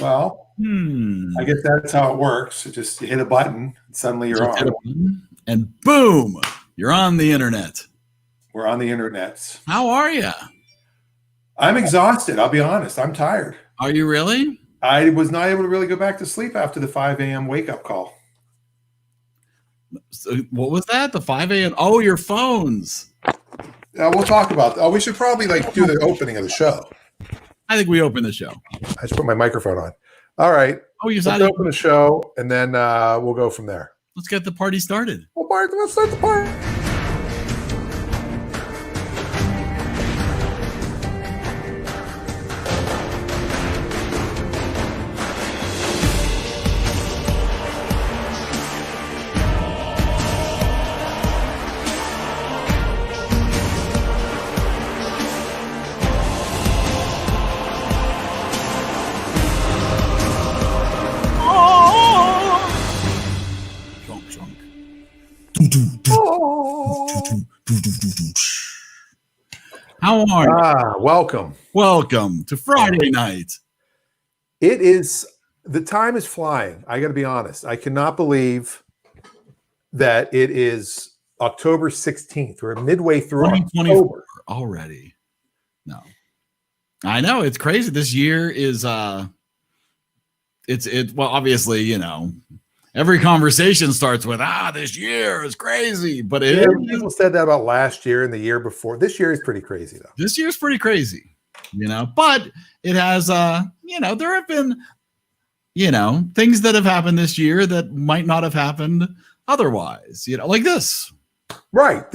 Well, I guess that's how it works. You hit a button, and suddenly you're on. And boom, you're on the internet. We're on the internet. How are you? I'm exhausted. I'll be honest. I'm tired. Are you really? I was not able to really go back to sleep after the 5 a.m. wake-up call. So what was that? The 5 a.m.? Oh, your phones. We'll talk about that. Oh, we should probably do the opening of the show. I think we open the show. I just put my microphone on. All right. Oh, you let's open the show, and then we'll go from there. Let's get the party started. Well, Bart, let's start the party. How are you? Welcome. Welcome to Friday night. The time is flying. I got to be honest. I cannot believe that it is October 16th. We're midway through October already. No. I know, it's crazy. This year is well, obviously, every conversation starts with this year is crazy, but people said that about last year and the year before. This year is pretty crazy though. This year's pretty crazy, but it has there have been things that have happened this year that might not have happened otherwise, like this. Right.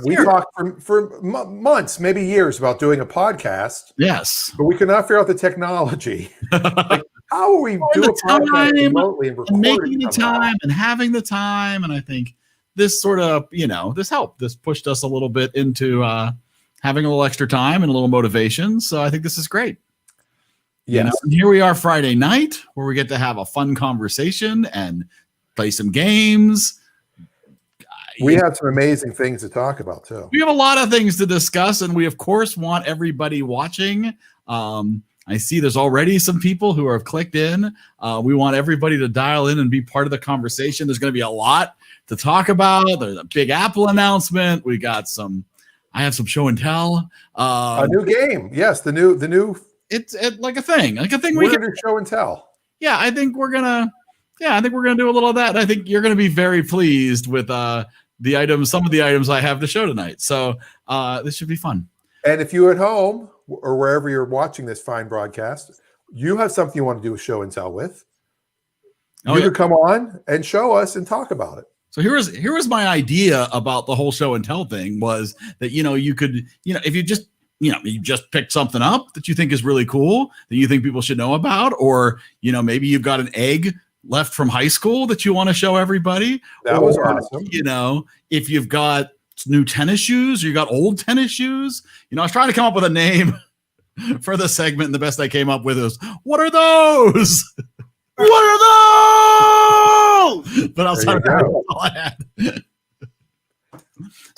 We talked for months, maybe years about doing a podcast. Yes. But we could not figure out the technology. How are we doing a podcast remotely and recording? Making the time and having the time. And I think this sort of, this helped. This pushed us a little bit into having a little extra time and a little motivation. So I think this is great. Yes. And here we are Friday night where we get to have a fun conversation and play some games. We have some amazing things to talk about, too. We have a lot of things to discuss, and we, of course, want everybody watching. I see there's already some people who have clicked in. We want everybody to dial in and be part of the conversation. There's going to be a lot to talk about. There's a big Apple announcement. We got I have some show and tell. A new game. Yes, the new. It's like a thing. We're going to do show and tell. Yeah, I think we're going to do a little of that. I think you're going to be very pleased with some of the items I have to show tonight. So this should be fun. And if you at home or wherever you're watching this fine broadcast, you have something you want to do a show and tell with, you could come on and show us and talk about it. So here was my idea about the whole show and tell thing was that, you could, if you just, you just picked something up that you think is really cool, that you think people should know about, or, maybe you've got an egg left from high school that you want to show everybody. That was awesome. If you've got new tennis shoes, or you got old tennis shoes. I was trying to come up with a name for the segment, and the best I came up with was, what are those? What are those? But I was talking about all I had.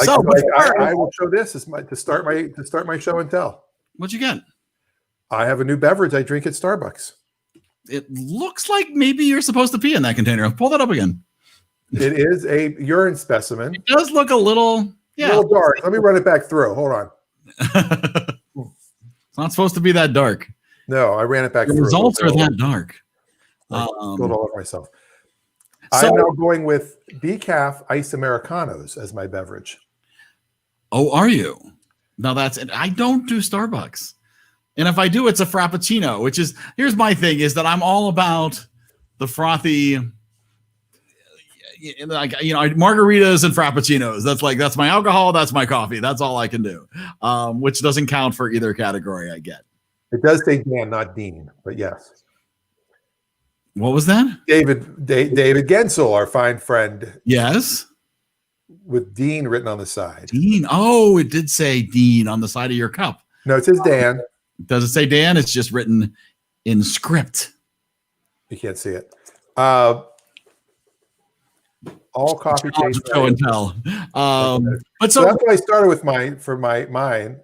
I will show this as to start my show and tell. What'd you get? I have a new beverage I drink at Starbucks. It looks like maybe you're supposed to pee in that container. Pull that up again. It is a urine specimen. It does look a little dark. Let me run it back through. Hold on. It's not supposed to be that dark. No, I ran it back through. The results are that dark. Spilled all over myself. I'm now going with decaf ice Americanos as my beverage. Oh, are you? Now I don't do Starbucks. And if I do, it's a Frappuccino, which is, here's my thing, is that I'm all about the frothy, margaritas and Frappuccinos. That's my alcohol. That's my coffee. That's all I can do, which doesn't count for either category I get. It does say Dan, not Dean, but yes. What was that? David Gensel, our fine friend. Yes. With Dean written on the side. Dean. Oh, it did say Dean on the side of your cup. No, it says Dan. Does it say Dan? It's just written in script. You can't see it. All copy paste. Show and tell. But so that's what I started with for my.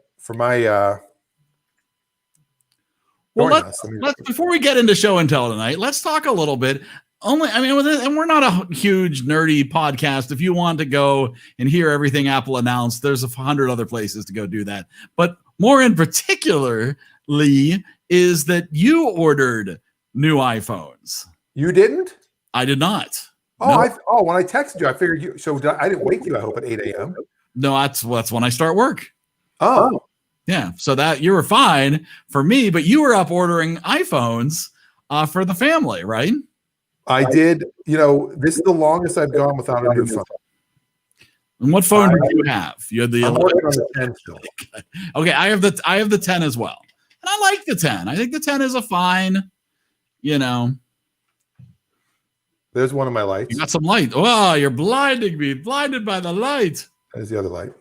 Well, join us. let's before we get into show and tell tonight, let's talk a little bit. And we're not a huge nerdy podcast. If you want to go and hear everything Apple announced, there's 100 other places to go do that. But more in particularly is that you ordered new iPhones. You didn't? I did not. Oh, no. When I texted you, I figured you. So I didn't wake you, I hope, at 8 a.m. No, that's when I start work. Oh. Yeah. So that you were fine for me, but you were up ordering iPhones for the family, right? I did. This is the longest I've gone without a new phone. And what phone do you have? You had the 11. On the 10 still. Okay, I have the 10 as well. And I like the 10. I think the 10 is a fine, There's one of my lights. You got some light. Oh, you're blinding me. Blinded by the light. There's the other light.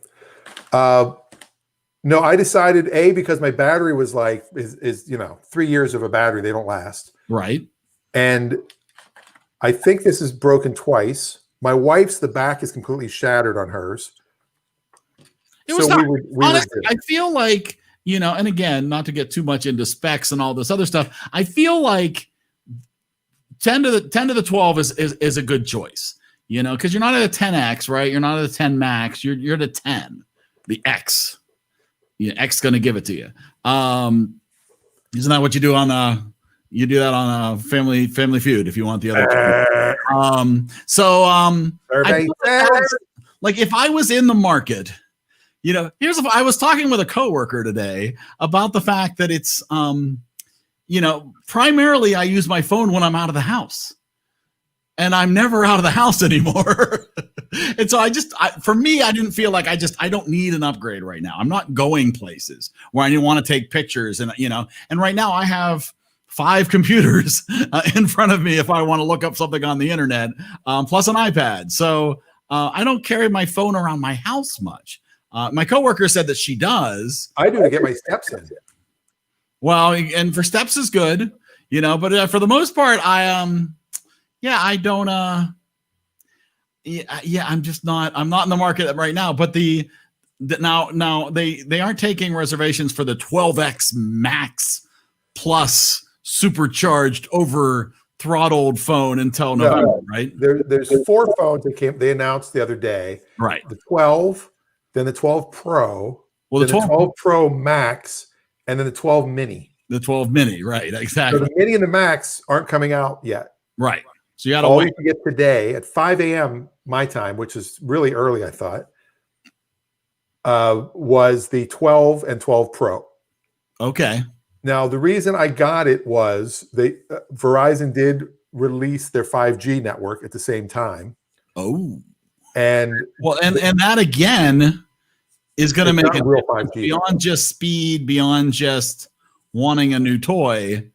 No, I decided because my battery was is 3 years of a battery. They don't last. Right. And I think this is broken twice. My wife's, the back is completely shattered on hers. It was honestly, I feel like, and again, not to get too much into specs and all this other stuff, I feel like 10 to the 12 is a good choice, because you're not at a 10X, right? You're not at a 10 Max. You're at a 10, the X. X going to give it to you. Isn't that what you do on you do that on a Family Feud if you want the other two. Like if I was in the market, I was talking with a coworker today about the fact that it's primarily I use my phone when I'm out of the house. And I'm never out of the house anymore. And so for me, I didn't feel like I don't need an upgrade right now. I'm not going places where I want to take pictures and right now I have 5 computers in front of me if I want to look up something on the internet, plus an iPad. So I don't carry my phone around my house much. My coworker said that she does. I do to get my steps in. Well, and for steps is good, but for the most part, I'm just not. I'm not in the market right now. But now they aren't taking reservations for the 12X Max Plus supercharged over throttled phone until November, right? There's 4 phones that they announced the other day. Right. The 12, then the 12 Pro, the 12 Pro Max, and then the 12 Mini. The 12 Mini, right? Exactly. So the Mini and the Max aren't coming out yet. Right. So you got to wait. You can get today at 5 a.m. my time, which is really early, I thought, was the 12 and 12 Pro. Okay. Now, the reason I got it was Verizon did release their 5G network at the same time. Oh. And that again is going to make it real 5G beyond just speed, beyond just wanting a new toy.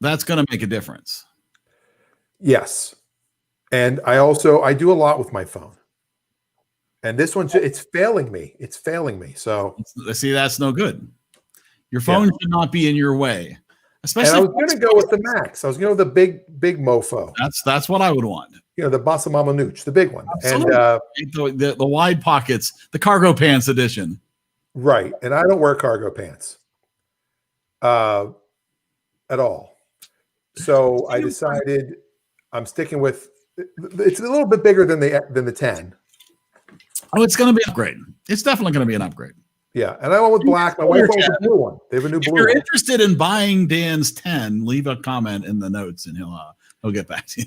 That's going to make a difference. Yes. And I do a lot with my phone. And this one, it's failing me. So see, that's no good. Your phone should not be in your way. Especially, and I was going to go with the Max. I was going to go with the big mofo. That's what I would want. The Bossa Mama Nooch, the big one. Absolutely. And the wide pockets, the cargo pants edition. Right. And I don't wear cargo pants at all. So I decided I'm sticking with it's a little bit bigger than the 10. Oh, it's going to be an upgrade. It's definitely going to be an upgrade. Yeah, and I went with black. My wife went with the blue one. They have a new blue. If you're interested in buying Dan's 10, leave a comment in the notes, and he'll get back to you.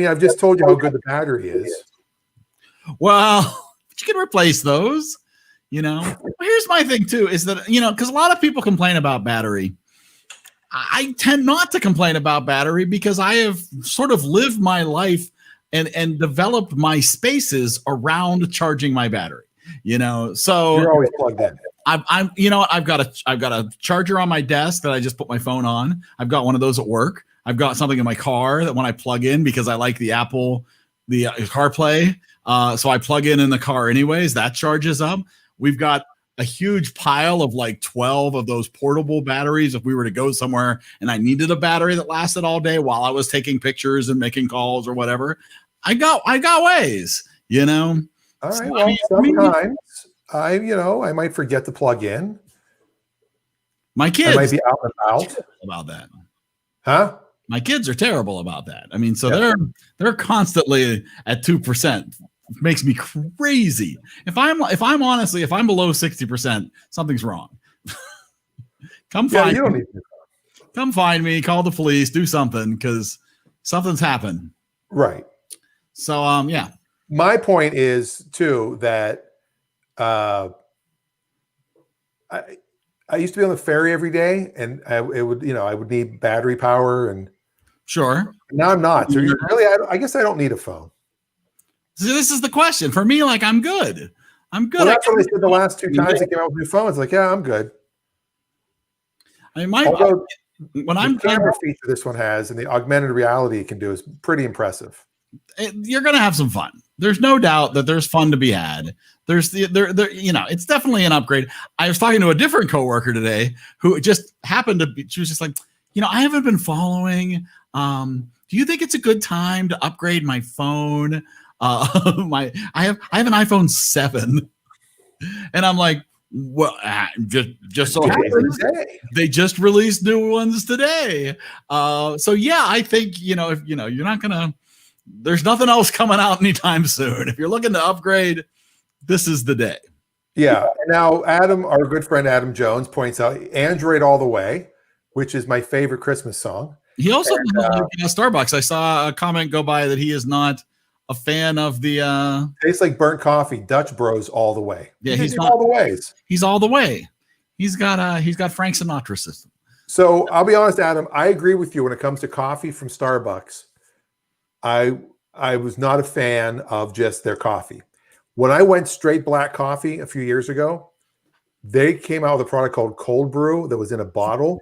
I've just told you how good the battery is. Well, but you can replace those. Here's my thing too: is that because a lot of people complain about battery. I tend not to complain about battery because I have sort of lived my life and developed my spaces around charging my battery. So you're always plugged in. I've got a charger on my desk that I just put my phone on. I've got one of those at work. I've got something in my car that when I plug in, because I like the Apple, the CarPlay, so I plug in the car anyways. That charges up. We've got a huge pile of like 12 of those portable batteries. If we were to go somewhere and I needed a battery that lasted all day while I was taking pictures and making calls or whatever, I got ways. All right. Sometimes I might forget to plug in. My I kids might be out and about. about that. Huh? My kids are terrible about that. I mean, so Yeah. they're constantly at 2%. Makes me crazy. If I'm below 60%, something's wrong. Come Yeah, find you don't me. need to. Come find me. Call the police. Do something because something's happened. Right. So yeah. My point is too that I used to be on the ferry every day, and I would need battery power, and Sure. now I'm not. So really, I guess I don't need a phone. So this is the question for me. Like, I'm good. I'm good. Well, that's what I said the last 2 times they came out with new phones. Like, yeah, I'm good. I mean, Although when I'm the camera feature this one has and the augmented reality it can do is pretty impressive. You're going to have some fun. There's no doubt that there's fun to be had. There's it's definitely an upgrade. I was talking to a different coworker today who just happened to be, she was just like, I haven't been following. Do you think it's a good time to upgrade my phone? I have an iPhone 7 and I'm like, well, just so happens they just released new ones today. So yeah, I think, if you're not gonna, there's nothing else coming out anytime soon. If you're looking to upgrade, this is the day. Yeah. Now, Adam, our good friend Adam Jones, points out Android All the Way, which is my favorite Christmas song. He also Starbucks. I saw a comment go by that he is not a fan of the tastes like burnt coffee, Dutch Bros all the way. Yeah, he's all the ways. He's all the way. He's got Frank Sinatra system. So I'll be honest, Adam, I agree with you when it comes to coffee from Starbucks. I was not a fan of just their coffee. When I went straight black coffee a few years ago, they came out with a product called Cold Brew that was in a bottle.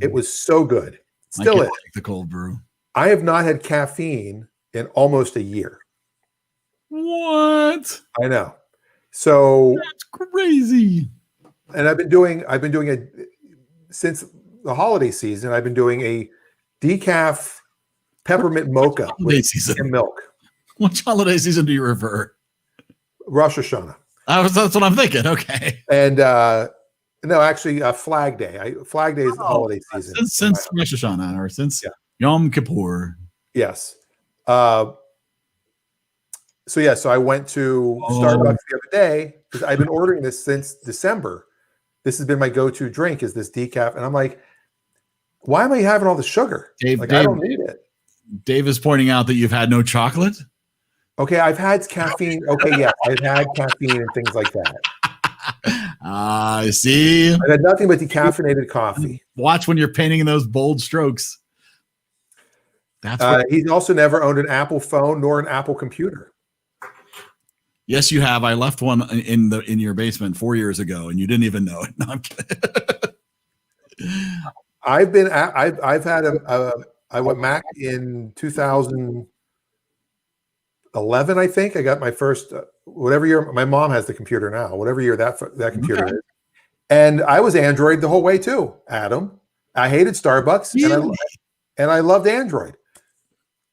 It was so good. Still is. Like the cold brew. I have not had caffeine in almost a year. What? I know. So that's crazy. And I've been doing it since the holiday season. I've been doing a decaf peppermint mocha with milk. Which holiday season do you refer? Rosh Hashanah. That's what I'm thinking. Okay. And no, actually, Flag Day. Flag Day is the holiday season. Since Rosh Hashanah or since Yom Kippur. Yes. So I went to Starbucks the other day because I've been ordering this since December. This has been my go-to drink is this decaf. And I'm like, why am I having all the sugar? I don't need it. Dave is pointing out that you've had no chocolate. Okay, I've had caffeine. Okay, yeah, I've had caffeine and things like that. I see. I've had nothing but decaffeinated coffee. Watch when you're painting those bold strokes. He's also never owned an Apple phone nor an Apple computer. Yes, you have. I left one in your basement 4 years ago, and you didn't even know it. No, I'm kidding. I've had I went Mac in 2011, I think. I got my first whatever year. My mom has the computer now. Whatever year that computer is, and I was Android the whole way too. Adam, I hated Starbucks, and I loved Android.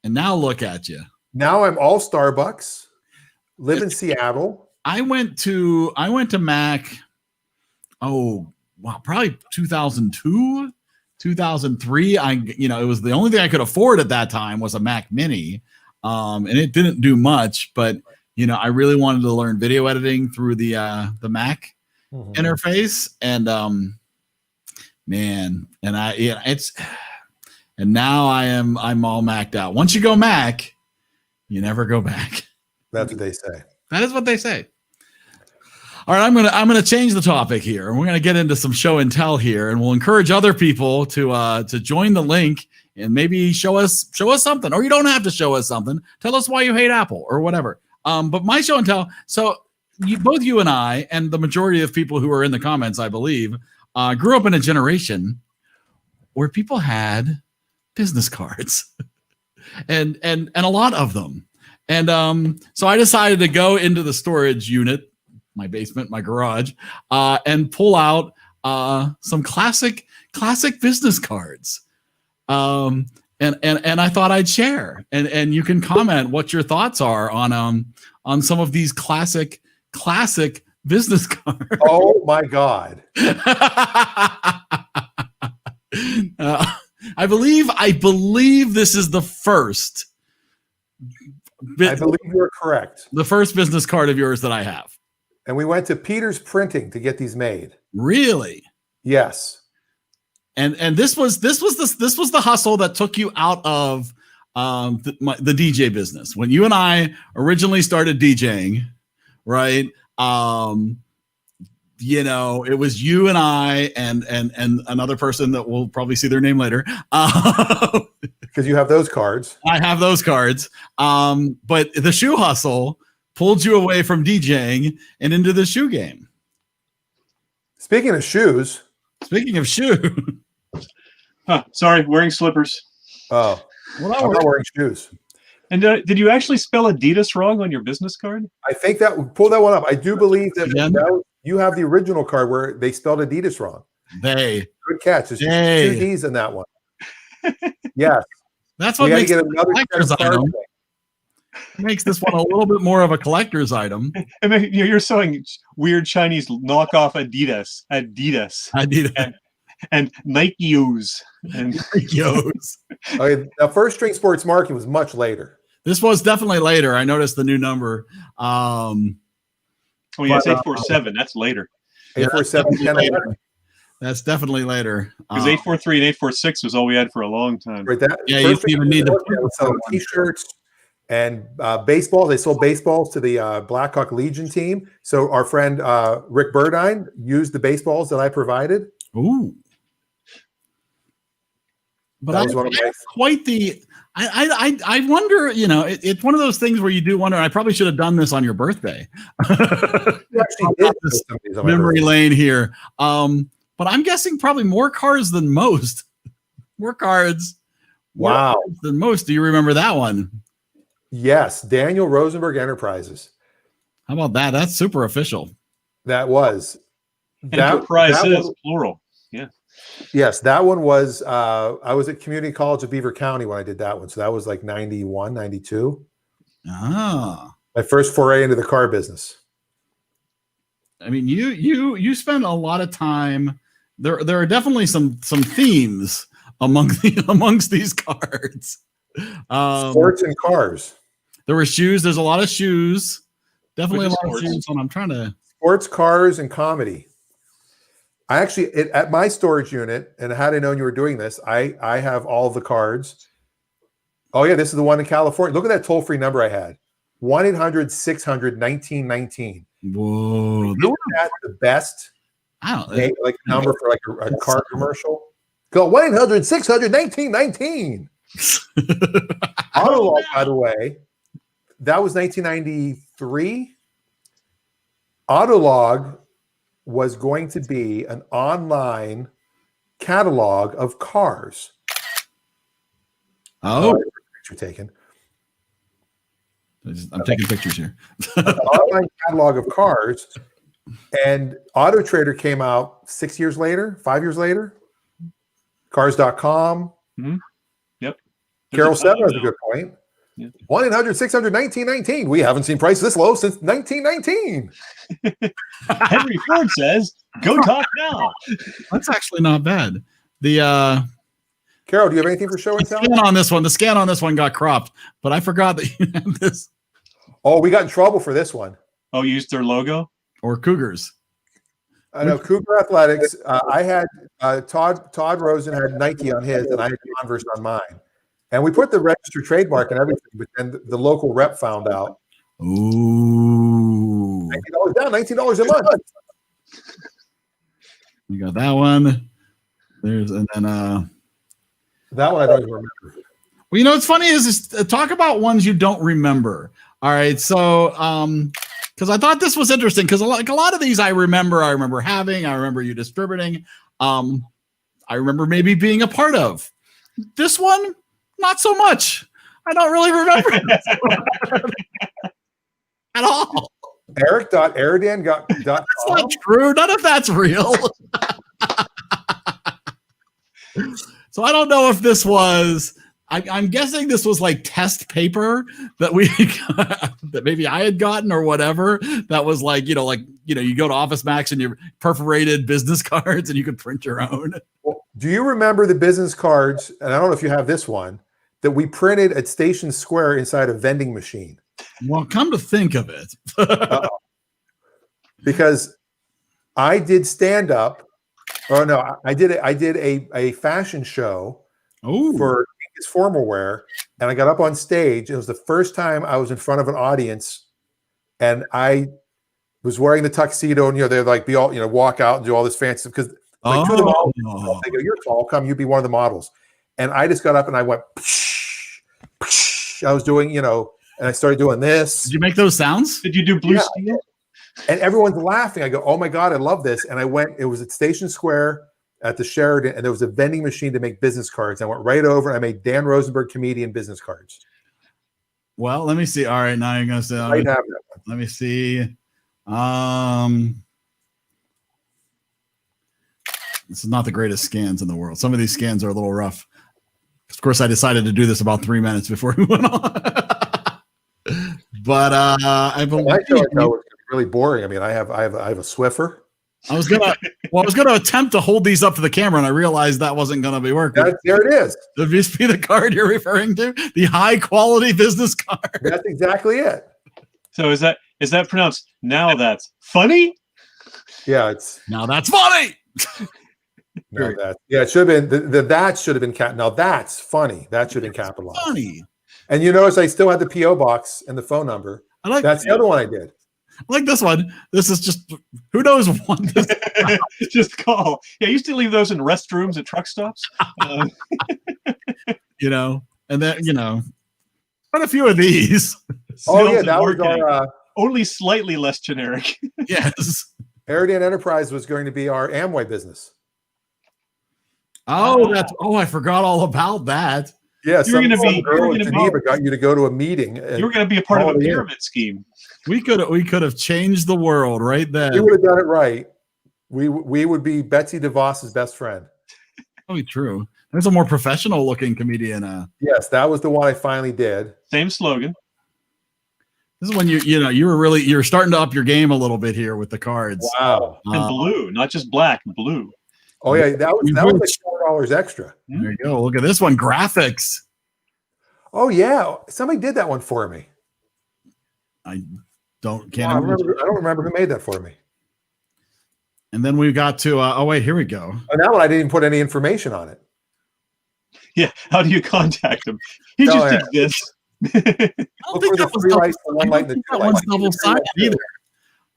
And now look at you. Now I'm all Starbucks. Live in Seattle. I went to Mac. Oh wow, probably 2002, 2003. It was the only thing I could afford at that time was a Mac Mini, and it didn't do much. But I really wanted to learn video editing through the Mac interface, and and now I'm all Mac'd out. Once you go Mac, you never go back. That's what they say. That is what they say. All right, I'm gonna change the topic here, and we're gonna get into some show and tell here, and we'll encourage other people to join the link and maybe show us something, or you don't have to show us something. Tell us why you hate Apple or whatever. But my show and tell. So both you and I, and the majority of people who are in the comments, I believe, grew up in a generation where people had business cards, and a lot of them. And so I decided to go into the storage unit, my basement, my garage, and pull out some classic business cards. And I thought I'd share, and you can comment what your thoughts are on some of these classic business cards. Oh my God. I believe this is the first. I believe you're correct. The first business card of yours that I have. And we went to Peter's Printing to get these made. Really? Yes. And this was the hustle that took you out of the DJ business when you and I originally started DJing, right? It was you and I and another person that we'll probably see their name later. Because you have those cards. I have those cards. But the shoe hustle pulled you away from DJing and into the shoe game. Speaking of shoes. Speaking of shoe. Sorry, wearing slippers. Oh, well, I'm not wearing shoes. And did you actually spell Adidas wrong on your business card? I think pull that one up. I do believe that you have the original card where they spelled Adidas wrong. Good catch. There's two D's in that one. Yes. That's what makes it a collector's item. Makes this one a little bit more of a collector's item. And you're selling weird Chinese knockoff Adidas. And Nike-Os. And Nike-Os. Okay, the first string sports marketing was much later. This was definitely later. I noticed the new number. It's 847. That's later. 847. That's definitely later. Because 843 and 846 was all we had for a long time. Right. You didn't even need to sell T-shirts and baseballs. They sold baseballs to the Blackhawk Legion team. So our friend Rick Burdine used the baseballs that I provided. Ooh. But I wonder, it's one of those things where you do wonder. I probably should have done this on your birthday. Memory lane here. But I'm guessing probably more cards than most. More cards. Wow. Than most. Do you remember that one? Yes. Daniel Rosenberg Enterprises. How about that? That's super official. That was. Enterprises, plural. Yeah. Yes, that one was, I was at Community College of Beaver County when I did that one. So that was like 91, 92. Ah. My first foray into the car business. I mean, you spend a lot of time. There are definitely some themes amongst these cards. Sports and cars. There were shoes. There's a lot of shoes. Definitely a lot of shoes. And I'm trying to sports, cars, and comedy. I actually at my storage unit, and had I known you were doing this, I have all the cards. Oh yeah, this is the one in California. Look at that toll-free number I had. 1-800-600-1919. Whoa. That's the best. I don't know. Like number for like a car commercial. Go 1-800-600-1919. Autolog, by the way, that was 1993. Autolog was going to be an online catalog of cars. Oh, picture taken. I'm taking pictures here. An online catalog of cars, and Auto Trader came out 5 years later. Cars.com. Mm-hmm. Yep. Carol 7 has a good point. 1-800-600-1919. We haven't seen prices this low since 1919. Henry Ford says, "Go talk now." That's actually not bad. The Carol, do you have anything for show and tell? The scan on this one got cropped, but I forgot that you had this. Oh, we got in trouble for this one. Oh, you used their logo? Or Cougars. I know Cougar Athletics. I had Todd Rosen had Nike on his, and I had Converse on mine. And we put the registered trademark and everything, but then the local rep found out. Ooh. $19 down, $19 a month. You got that one. That one I don't even remember. Well, it's funny is talk about ones you don't remember. All right, so because I thought this was interesting because a lot of these I remember having, I remember you distributing, I remember maybe being a part of. This one, not so much. I don't really remember at all. Eric.EriDan.com. That's not true. None of that's real. So I don't know if this was. I'm guessing this was like test paper that that maybe I had gotten or whatever. That was like you go to Office Max and you perforated business cards and you could print your own. Well, Do you remember the business cards? And I don't know if you have this one that we printed at Station Square inside a vending machine. Well, come to think of it, because I did stand up. Oh no, I did a fashion show for his formal wear, and I got up on stage. It was the first time I was in front of an audience, and I was wearing the tuxedo, and they'd like be all walk out and do all this fancy stuff because like two of the models, they go, "You're tall, come, you be one of the models." And I just got up and I went. Psh, psh. I was doing, and I started doing this. Did you make those sounds? Did you do blue steel? And everyone's laughing. I go, "Oh my God, I love this." And I went, it was at Station Square at the Sheridan, and there was a vending machine to make business cards. I went right over and I made Dan Rosenberg comedian business cards. Well, let me see. All right, now you're gonna say, let me see. This is not the greatest scans in the world. Some of these scans are a little rough. Of course, I decided to do this about 3 minutes before we went on. But I believe I feel like that was really boring. I mean, I have a Swiffer. I was gonna attempt to hold these up to the camera, and I realized that wasn't gonna be working. There it is. Would this be the card you're referring to? The high quality business card. That's exactly it. So is that pronounced now that's funny? Yeah, it's now that's funny. No, it should have been that should have been now that's funny. That should have been capitalized. Funny. And you notice I still had the PO box and the phone number. That's the other one I did. I like this one. This is just who knows what this just call. Yeah, I used to leave those in restrooms at truck stops. And then quite a few of these. Oh yeah, that was our only slightly less generic. Yes. EriDan Enterprise was going to be our Amway business. Oh, I forgot all about that. Yeah, some girl in Geneva got you to go to a meeting. You were going to be a part of a pyramid scheme. We could have changed the world right then. We would have done it right. We would be Betsy DeVos's best friend. Probably true. There's a more professional looking comedian. Yes, that was the one I finally did. Same slogan. This is when you're starting to up your game a little bit here with the cards. Wow. And blue, not just black, blue. Oh yeah, that was like $4 extra. There you go. Look at this one, graphics. Oh yeah, somebody did that one for me. I don't remember who made that for me. And then we got to wait, here we go. Oh, that one I didn't put any information on it. Yeah, how do you contact him? He just exists. I don't think that one's double-sided either.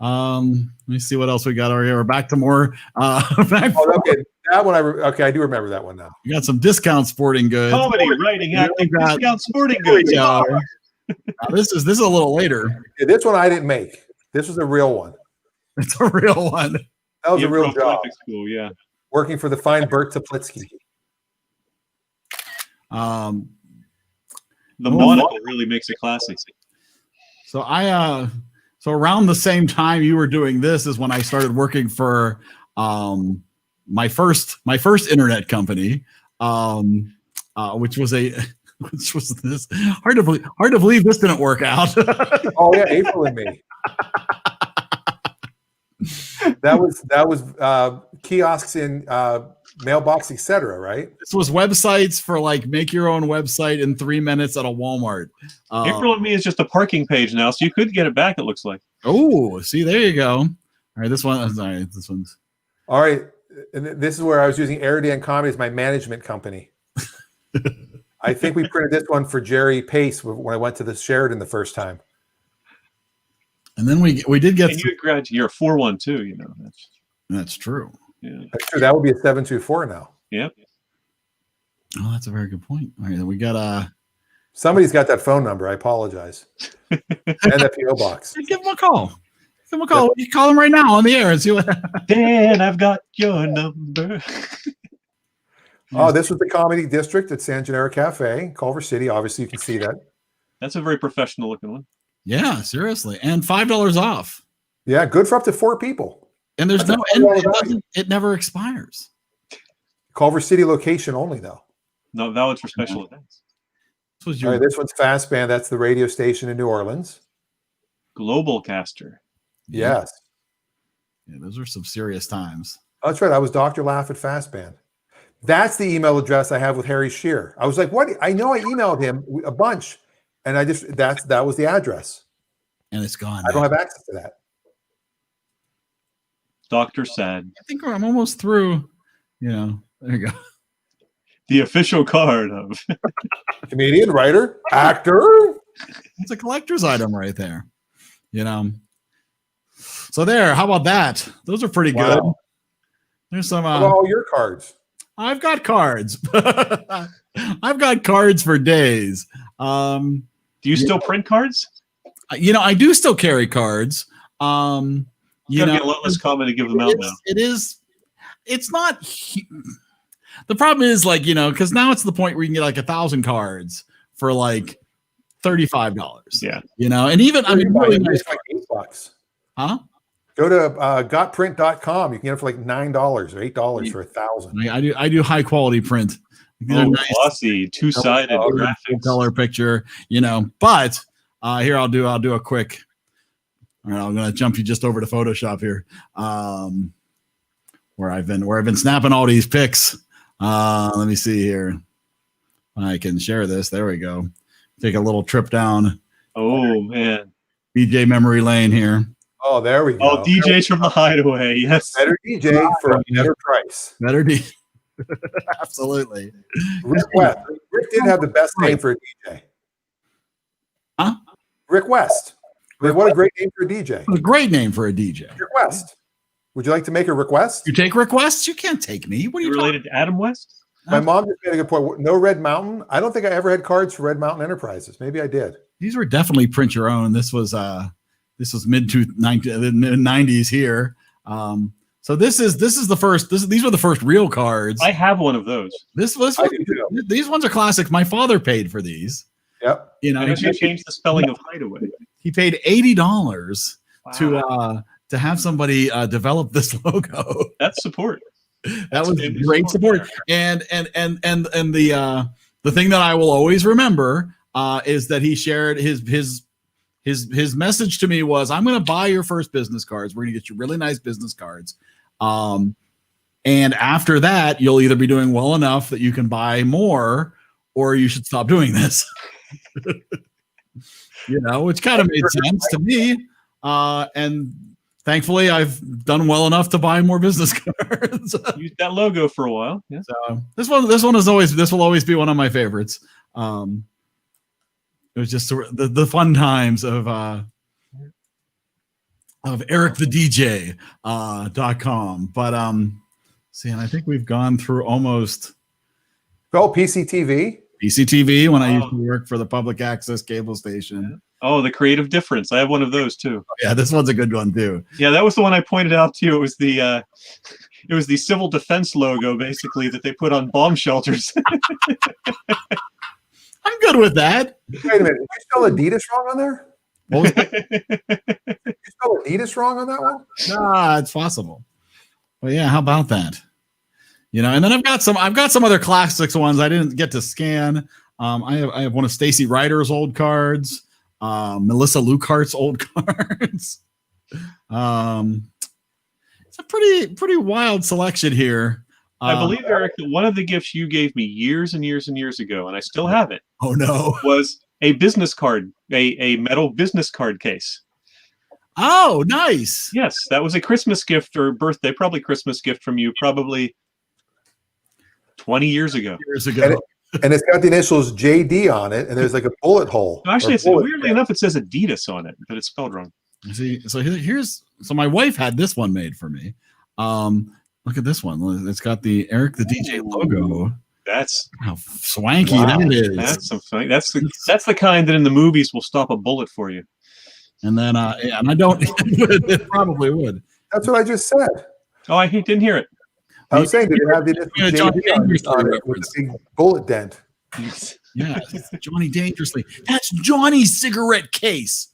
Let me see what else we got over here. We're back to more. Okay, that one I do remember that one now. We got some discount sporting goods. Comedy, writing, acting, discount sporting goods. This is a little later. Yeah, this one I didn't make. This was a real one. It's a real one. That was a real job. School, yeah. Working for the fine Bert Toplitsky. The monocle really makes it classy. So so around the same time you were doing this is when I started working for my first internet company, which was this hard to believe this didn't work out. Oh yeah, April and me. That was kiosks in mailbox, etc. Right? This was websites for like make your own website in 3 minutes at a Walmart. April and Me is just a parking page now, so you could get it back. It looks like. Oh, see, there you go. All right, this one's all right. And this is where I was using EriDan Comedy as my management company. I think we printed this one for Jerry Pace when I went to the Sheridan the first time. And then we did get. And you're a 412. That's true. Yeah, that's true. That would be a 724 now. Yep. Oh, that's a very good point. All right, we got somebody's got that phone number. I apologize. And that PO box. Give him a call. Give him a call. You call him right now on the air and see what. Dan, I've got your number. Oh, this was the Comedy District at San Gennaro Cafe, Culver City. Obviously, you can see that. That's a very professional looking one. Yeah, seriously, and $5 off. Yeah, good for up to 4 people. And there's it never expires. Culver City location only, though. No, valid for special events. All right, this one's Fast Band. That's the radio station in New Orleans. Global Caster. Yes. Yeah, those are some serious times. Oh, that's right. I was Dr. Laugh at Fast Band. That's the email address I have with Harry Shearer. I was like, what? I know I emailed him a bunch, and that was the address. And it's gone. I don't have access to that. Dr. Sad. I think I'm almost through. There you go. The official card of Comedian, writer, actor. It's a collector's item right there. So there. How about that? Those are pretty good. Wow. There's some. All your cards. I've got cards. I've got cards for days. Do you still print cards? I do still carry cards. It's gotta be a lot less common to give them out now. It is. It's not. The problem is because now it's the point where you can get like 1,000 cards for like $35. Yeah. And even really nice like $8. Huh? Go to gotprint.com. You can get it for like $9 or $8 for 1,000. I do high quality print. Nice, glossy, two-sided graphics, color picture. But here I'll do a quick. All right, I'm gonna jump you just over to Photoshop here, where I've been snapping all these pics. Let me see here. I can share this. There we go. Take a little trip down. Oh man, DJ memory lane here. Oh, there we go. Oh, DJs from the Hideaway. Yes, better DJ for a better price. Better DJ. Absolutely. Rick West. Rick did have the best name for a DJ. Huh? Rick West. What a great name for a DJ. A great name for a DJ. Rick West. Would you like to make a request? You take requests? You can't take me. What are you related to Adam West? My mom just made a good point. No Red Mountain. I don't think I ever had cards for Red Mountain Enterprises. Maybe I did. These were definitely print your own. This was mid 90s here. So this is the first. These were the first real cards. I have one of those. These ones are classics. My father paid for these. Yep. He changed the spelling of Hideaway. He paid $80 to have somebody develop this logo. That's support. That was great support. And the thing that I will always remember is that he shared his message to me was, I'm going to buy your first business cards. We're going to get you really nice business cards. And after that, you'll either be doing well enough that you can buy more, or you should stop doing this. Which kind of made sense to me. And thankfully, I've done well enough to buy more business cards. Used that logo for a while. Yeah. So this will always be one of my favorites. It was just the fun times of Eric the DJ .com. But and I think we've gone through almost PCTV when I used to work for the public access cable station. Yeah. Oh, the creative difference. I have one of those too. Yeah, this one's a good one too. Yeah, that was the one I pointed out to you. It was the civil defense logo, basically, that they put on bomb shelters. I'm good with that. Wait a minute. Did you spell Adidas wrong on there? Did you spell Adidas wrong on that one? Nah, it's possible. Well, yeah, how about that? And then I've got some other classics ones I didn't get to scan. I have one of Stacy Ryder's old cards. Melissa Lucart's old cards. It's a pretty wild selection here. I believe, Eric, that one of the gifts you gave me years and years and years ago, and I still have it. Oh no! Was a business card, a metal business card case. Oh, nice! Yes, that was a Christmas gift or birthday, probably Christmas gift from you, probably 20 years ago. And it's got the initials JD on it, and there's like a bullet hole. Actually, weirdly enough, it says Adidas on it, but it's spelled wrong. See, so so my wife had this one made for me. Look at this one. It's got the Eric the DJ logo. That's how swanky that is. That's some funny. That's the kind that in the movies will stop a bullet for you. And then, and I don't. It probably would. That's what I just said. Oh, I didn't hear it. I was saying, did it have the JD on it with a big bullet dent? Yeah, Johnny Dangerously. That's Johnny's cigarette case.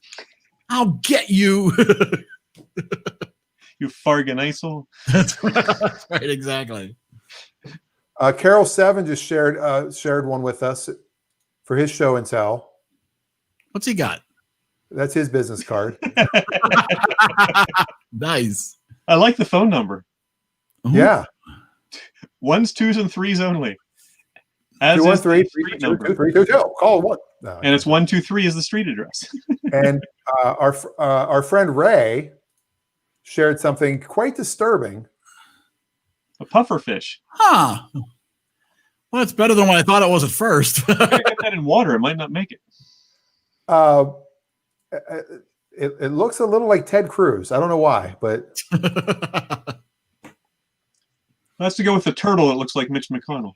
I'll get you. You Farganisel. That's right, exactly. Carol Seven just shared one with us for his show and tell. What's he got? That's his business card. Nice. I like the phone number. Yeah. Ones, twos, and threes only. As 213 is the street number. 322. Call one. No, And it's 123 is the street address. and our friend Ray shared something quite disturbing. A pufferfish. Huh. Well, it's better than what I thought it was at first. If I get that in water, it might not make it. It looks a little like Ted Cruz. I don't know why, but That's to go with the turtle. It looks like Mitch McConnell.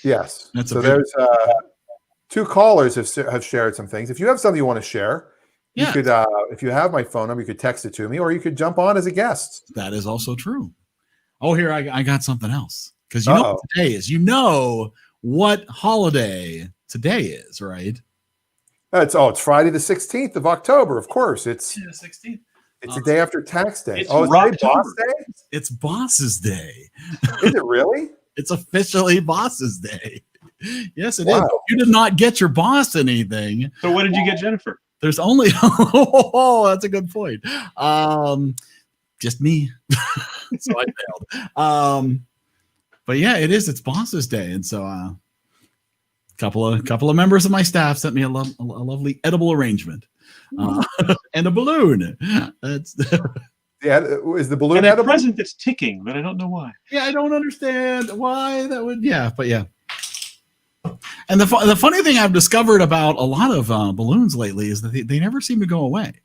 yes. That's So a good- there's two callers have shared some things. If you have something you want to share, you Yeah. could, if you have my phone number, you could text it to me, or you could jump on as a guest. That is also true. Oh, here I got something else, because you know Uh-oh. what today is. You know what holiday today is, right? It's Friday the 16th of October. Of course, it's 16th. the day after tax day. It's Oh, is today Boss Rocktober. Day? It's Boss's Day. Is it really? It's officially Boss's Day. Yes, it is. Wow. You did not get your boss anything. So what did you get, Jennifer? There's only oh, that's a good point. Just me. So I failed. But yeah, it is. It's Boss's Day, and so couple of members of my staff sent me a lovely edible arrangement and a balloon. That's Yeah, is the balloon And a edible? present that's ticking, but I don't know why. yeah. I don't understand why that would. Yeah, but yeah. And the funny thing I've discovered about a lot of balloons lately is that they never seem to go away.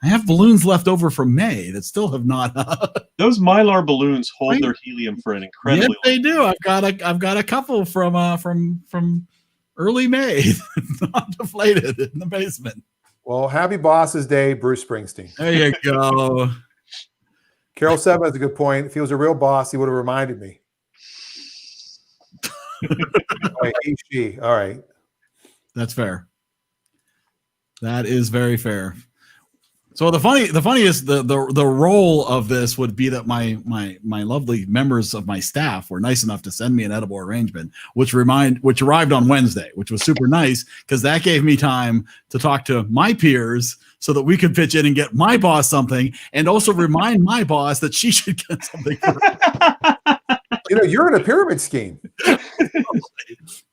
I have balloons left over from May that still have not. Those Mylar balloons hold Right. their helium for an Yes, incredibly they do. I've got a couple from early May, not deflated in the basement. Well, happy Boss's Day, Bruce Springsteen. There you go. Carol Seven has a good point. If he was a real boss, he would have reminded me. Wait, she. All right. That's fair. That is very fair. So the funniest the role of this would be that my lovely members of my staff were nice enough to send me an edible arrangement, which arrived on Wednesday, which was super nice because that gave me time to talk to my peers so that we could pitch in and get my boss something, and also remind my boss that she should get something. You know, you're in a pyramid scheme.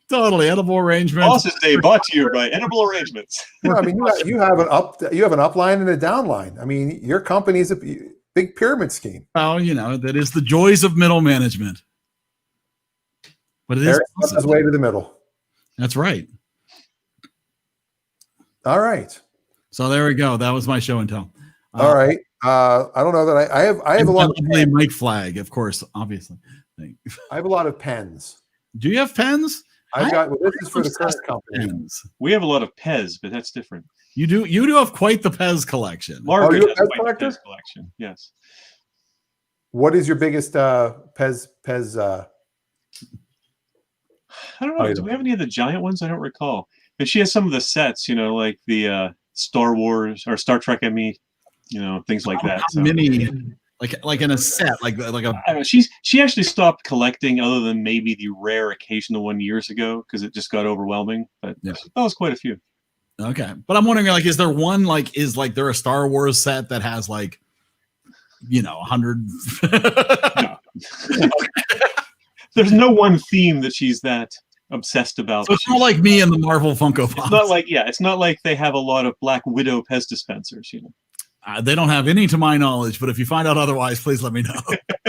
Totally edible arrangements. Boss's Day brought to you by Edible Arrangements. Yeah, I mean, you have an upline and a downline. I mean, your company is a big pyramid scheme. Well, you know, that is the joys of middle management. But it is Eric slept his way to the middle. That's right. All right. So there we go. That was my show and tell. All right. I don't know that I have a lot of pens. Mike Flag, of course, obviously. I have a lot of pens. Do you have pens? I've got this is for the current Obsessed with company. pens. We have a lot of Pez, but that's different. You do have quite the Pez collection. Margaret you're a has Pez quite collector? the Pez collection. Yes. What is your biggest Pez? I don't know. Do we have any of the giant ones? I don't recall. But she has some of the sets, you know, like the Star Wars or Star Trek, you know, things like that. So. Mini, like in a set, like a. I don't know. She actually stopped collecting, other than maybe the rare occasional one years ago, because it just got overwhelming. But Yeah. that was quite a few. Okay, but I'm wondering, like, is there one is there a Star Wars set that has 100? No. There's no one theme that she's that obsessed about. So it's not like me and the Marvel Funko Pops. It's not like they have a lot of Black Widow Pez dispensers, you know. They don't have any, to my knowledge. But if you find out otherwise, please let me know.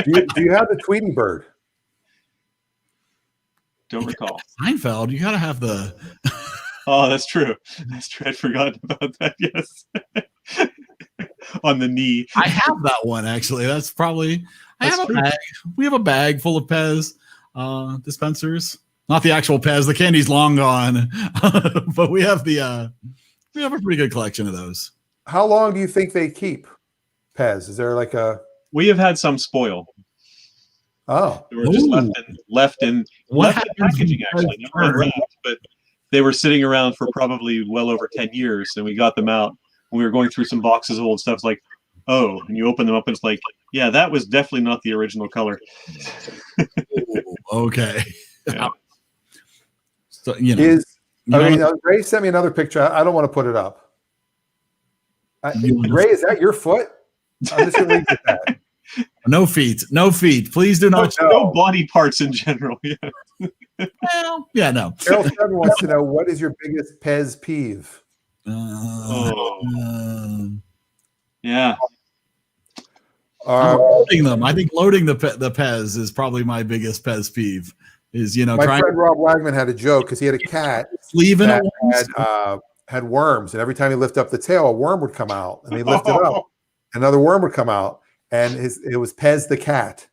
Do you have the Tweety Bird? Don't recall. Seinfeld, you got to have the. Oh, that's true. That's true. I'd forgotten about that. Yes. On the knee. I have that one actually. That's probably. I That's have a true. bag. We have a bag full of Pez dispensers. Not the actual Pez. The candy's long gone, but we have a pretty good collection of those. How long do you think they keep Pez? Is there like a? We have had some spoil. Oh, They were just Ooh. left in What left in happens packaging, when actually. Pez Not turn? wrapped, but they were sitting around for probably well over 10 years, and we got them out. We were going through some boxes of old stuff. It's like, oh, and you open them up, and it's like, yeah, that was definitely not the original color. Okay. Yeah. So you know, Ray sent me another picture. I don't want to put it up. You- Ray, is that your foot? I'm just going to leave it at that. No feet. No feet. Please do not. No body parts in general. Yeah. Well, yeah, no. Carol 7 wants to know, what is your biggest Pez peeve? Yeah. Loading them. I think loading the Pez is probably my biggest Pez peeve. Is my friend Rob Wagman had a joke because he had a cat that had worms, and every time he lifted up the tail, a worm would come out, and he lifted it up, another worm would come out, and it was Pez the cat.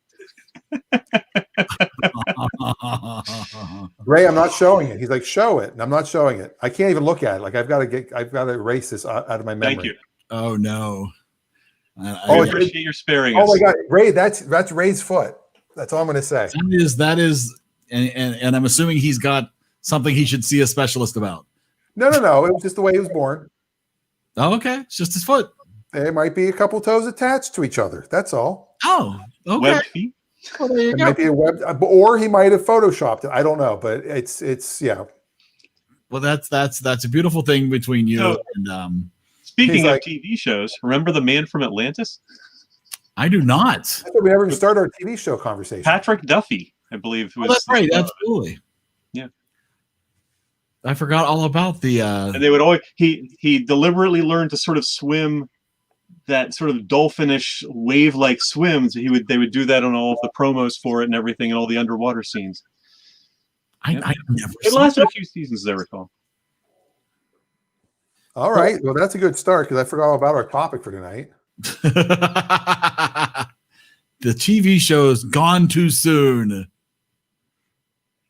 Ray, I'm not showing it. He's like, show it, and I'm not showing it. I can't even look at it. Like I've got to erase this out of my memory. Thank you. Oh no. I appreciate your sparing us. Oh my God, Ray, that's Ray's foot. That's all I'm going to say. That is, and I'm assuming he's got something he should see a specialist about. No. It was just the way he was born. Oh, okay. It's just his foot. There might be a couple toes attached to each other. That's all. Oh, okay. Web feet? Well, there you It go. might be a web, or he might have photoshopped it. I don't know, but it's yeah. Well, that's a beautiful thing between you and. Speaking of TV shows, remember the man from Atlantis? I do not. I thought we never even started our TV show conversation. Patrick Duffy, I believe. Was, that's right. Absolutely. Yeah. I forgot all about the. And they would always he deliberately learned to sort of swim that sort of dolphinish wave-like swims. They would do that on all of the promos for it and everything, and all the underwater scenes. I never. It lasted a few seasons, as I recall. All right. Well, that's a good start because I forgot all about our topic for tonight. The TV show's gone too soon.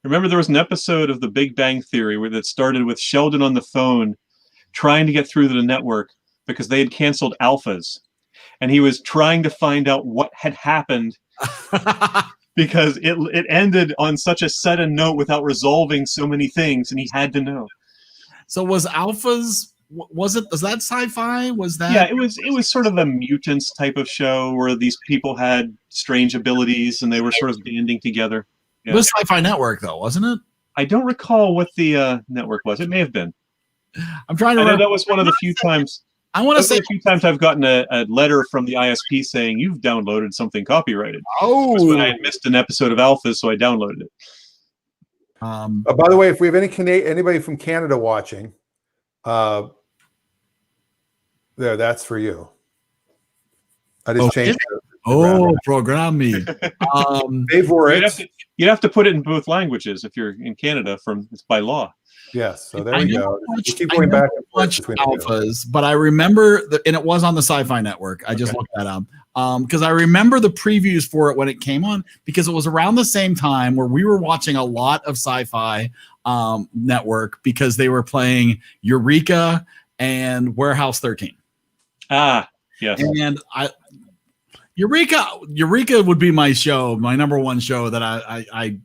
Remember, there was an episode of The Big Bang Theory where that started with Sheldon on the phone trying to get through to the network because they had canceled alphas. And he was trying to find out what had happened because it ended on such a sudden note without resolving so many things, and he had to know. So was alphas... Was that sci-fi? Was that? Yeah, it was sort of a mutants type of show where these people had strange abilities and they were sort of banding together. Yeah. It was Sci-Fi Network, though, wasn't it? I don't recall what the network was. It may have been. I'm trying to. I know that was one of the few times. I want to say a few times I've gotten a letter from the ISP saying you've downloaded something copyrighted. Oh, when I had missed an episode of Alphas, so I downloaded it. By the way, if we have anybody from Canada watching. There, that's for you. I just changed it. Program me. Dave Worrett. You'd have to put it in both languages if you're in Canada. It's by law. Yes, so there we go. Keep going back and forth between alphas, but I remember and it was on the Sci-Fi Network. I just looked that up because I remember the previews for it when it came on because it was around the same time where we were watching a lot of Sci-Fi Network because they were playing Eureka and Warehouse 13. Ah, yes. And Eureka would be my show, my number one show that I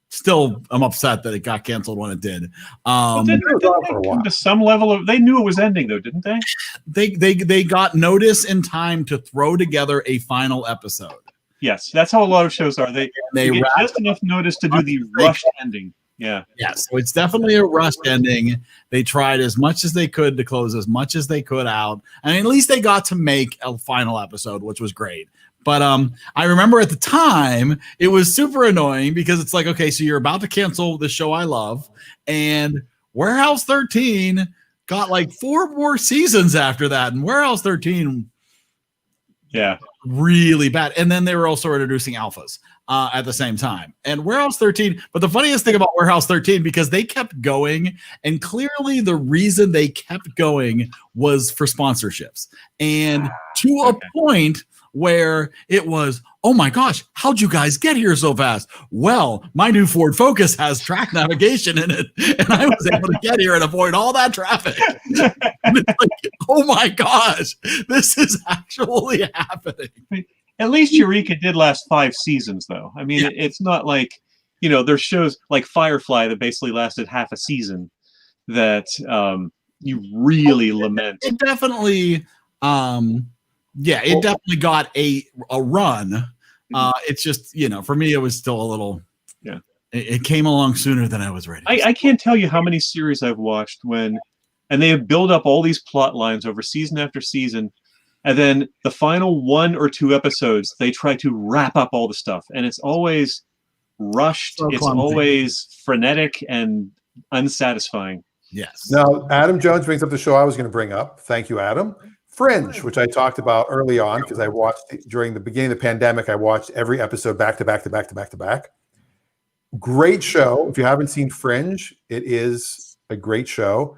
still am upset that it got canceled when it did. Didn't they come to some level of? They knew it was ending, though, didn't they? They got notice in time to throw together a final episode. Yes, that's how a lot of shows are. They get just enough notice to do the rushed ending. Yeah. So it's definitely a rushed ending. They tried as much as they could to close as much as they could out. I mean, at least they got to make a final episode, which was great. But I remember at the time, it was super annoying because it's like, okay, so you're about to cancel the show I love, and Warehouse 13 got like 4 more seasons after that, and Warehouse 13 really bad. And then they were also introducing alphas at the same time. And Warehouse 13, but the funniest thing about Warehouse 13, because they kept going, and clearly the reason they kept going was for sponsorships. And to a point where it was, oh my gosh, how'd you guys get here so fast? Well, my new Ford Focus has track navigation in it, and I was able to get here and avoid all that traffic. And it's like, oh my gosh, this is actually happening. At least Eureka did last 5 seasons, though. I mean, it's not like, there's shows like Firefly that basically lasted half a season that you really lament. It definitely... it definitely got a run. It's just, for me, it was still a little, it came along sooner than I was ready. I can't tell you how many series I've watched and they have built up all these plot lines over season after season. And then the final 1 or 2 episodes, they try to wrap up all the stuff. And it's always rushed. So it's clumsy. always frenetic and unsatisfying. Yes. Now, Adam Jones brings up the show I was going to bring up. Thank you, Adam. Fringe, which I talked about early on because I watched during the beginning of the pandemic. I watched every episode back to back to back to back to back. Great show. If you haven't seen Fringe, it is a great show.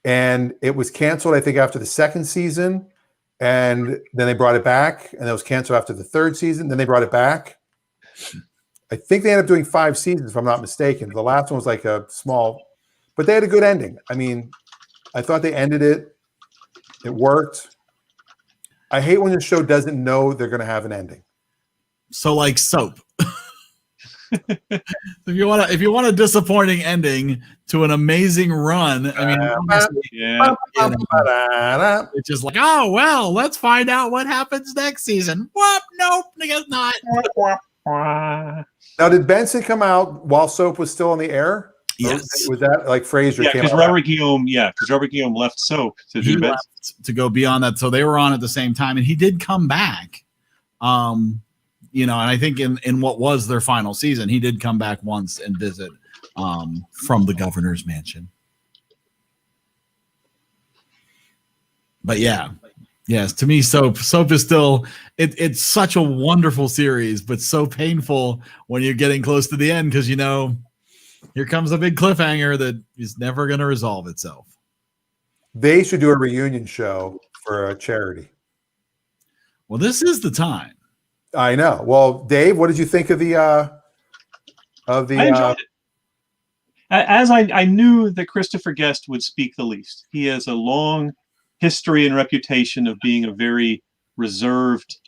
And it was canceled, I think, after the 2nd season. And then they brought it back. And it was canceled after the 3rd season. Then they brought it back. I think they ended up doing 5 seasons, if I'm not mistaken. The last one was like a small, but they had a good ending. I mean, I thought they ended it. It worked. I hate when the show doesn't know they're going to have an ending. So like Soap. If you want a disappointing ending to an amazing run, I mean, Yeah. it's just like, oh well, let's find out what happens next season. Whoop, nope, I guess not. Now, did Benson come out while Soap was still on the air? Yes. Or was that like Frasier? Yeah, came because out? Robert Guillaume left Soap to He do Benson. left to go beyond that, so they were on at the same time, and he did come back. And I think in what was their final season, he did come back once and visit from the governor's mansion. But yeah, yes, to me, Soap is still it's such a wonderful series, but so painful when you're getting close to the end because here comes a big cliffhanger that is never going to resolve itself. They should do a reunion show for a charity. Well, this is the time. I know. Well, Dave, what did you think of the I enjoyed it. As I knew that Christopher Guest would speak the least. He has a long history and reputation of being a very reserved,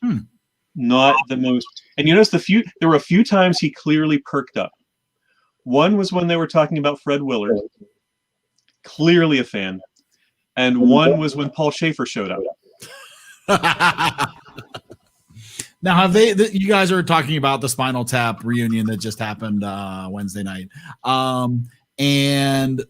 not the most. And you notice there were a few times he clearly perked up. One was when they were talking about Fred Willard, clearly a fan, and one was when Paul Schaefer showed up. Now, have you guys are talking about the Spinal Tap reunion that just happened Wednesday night. And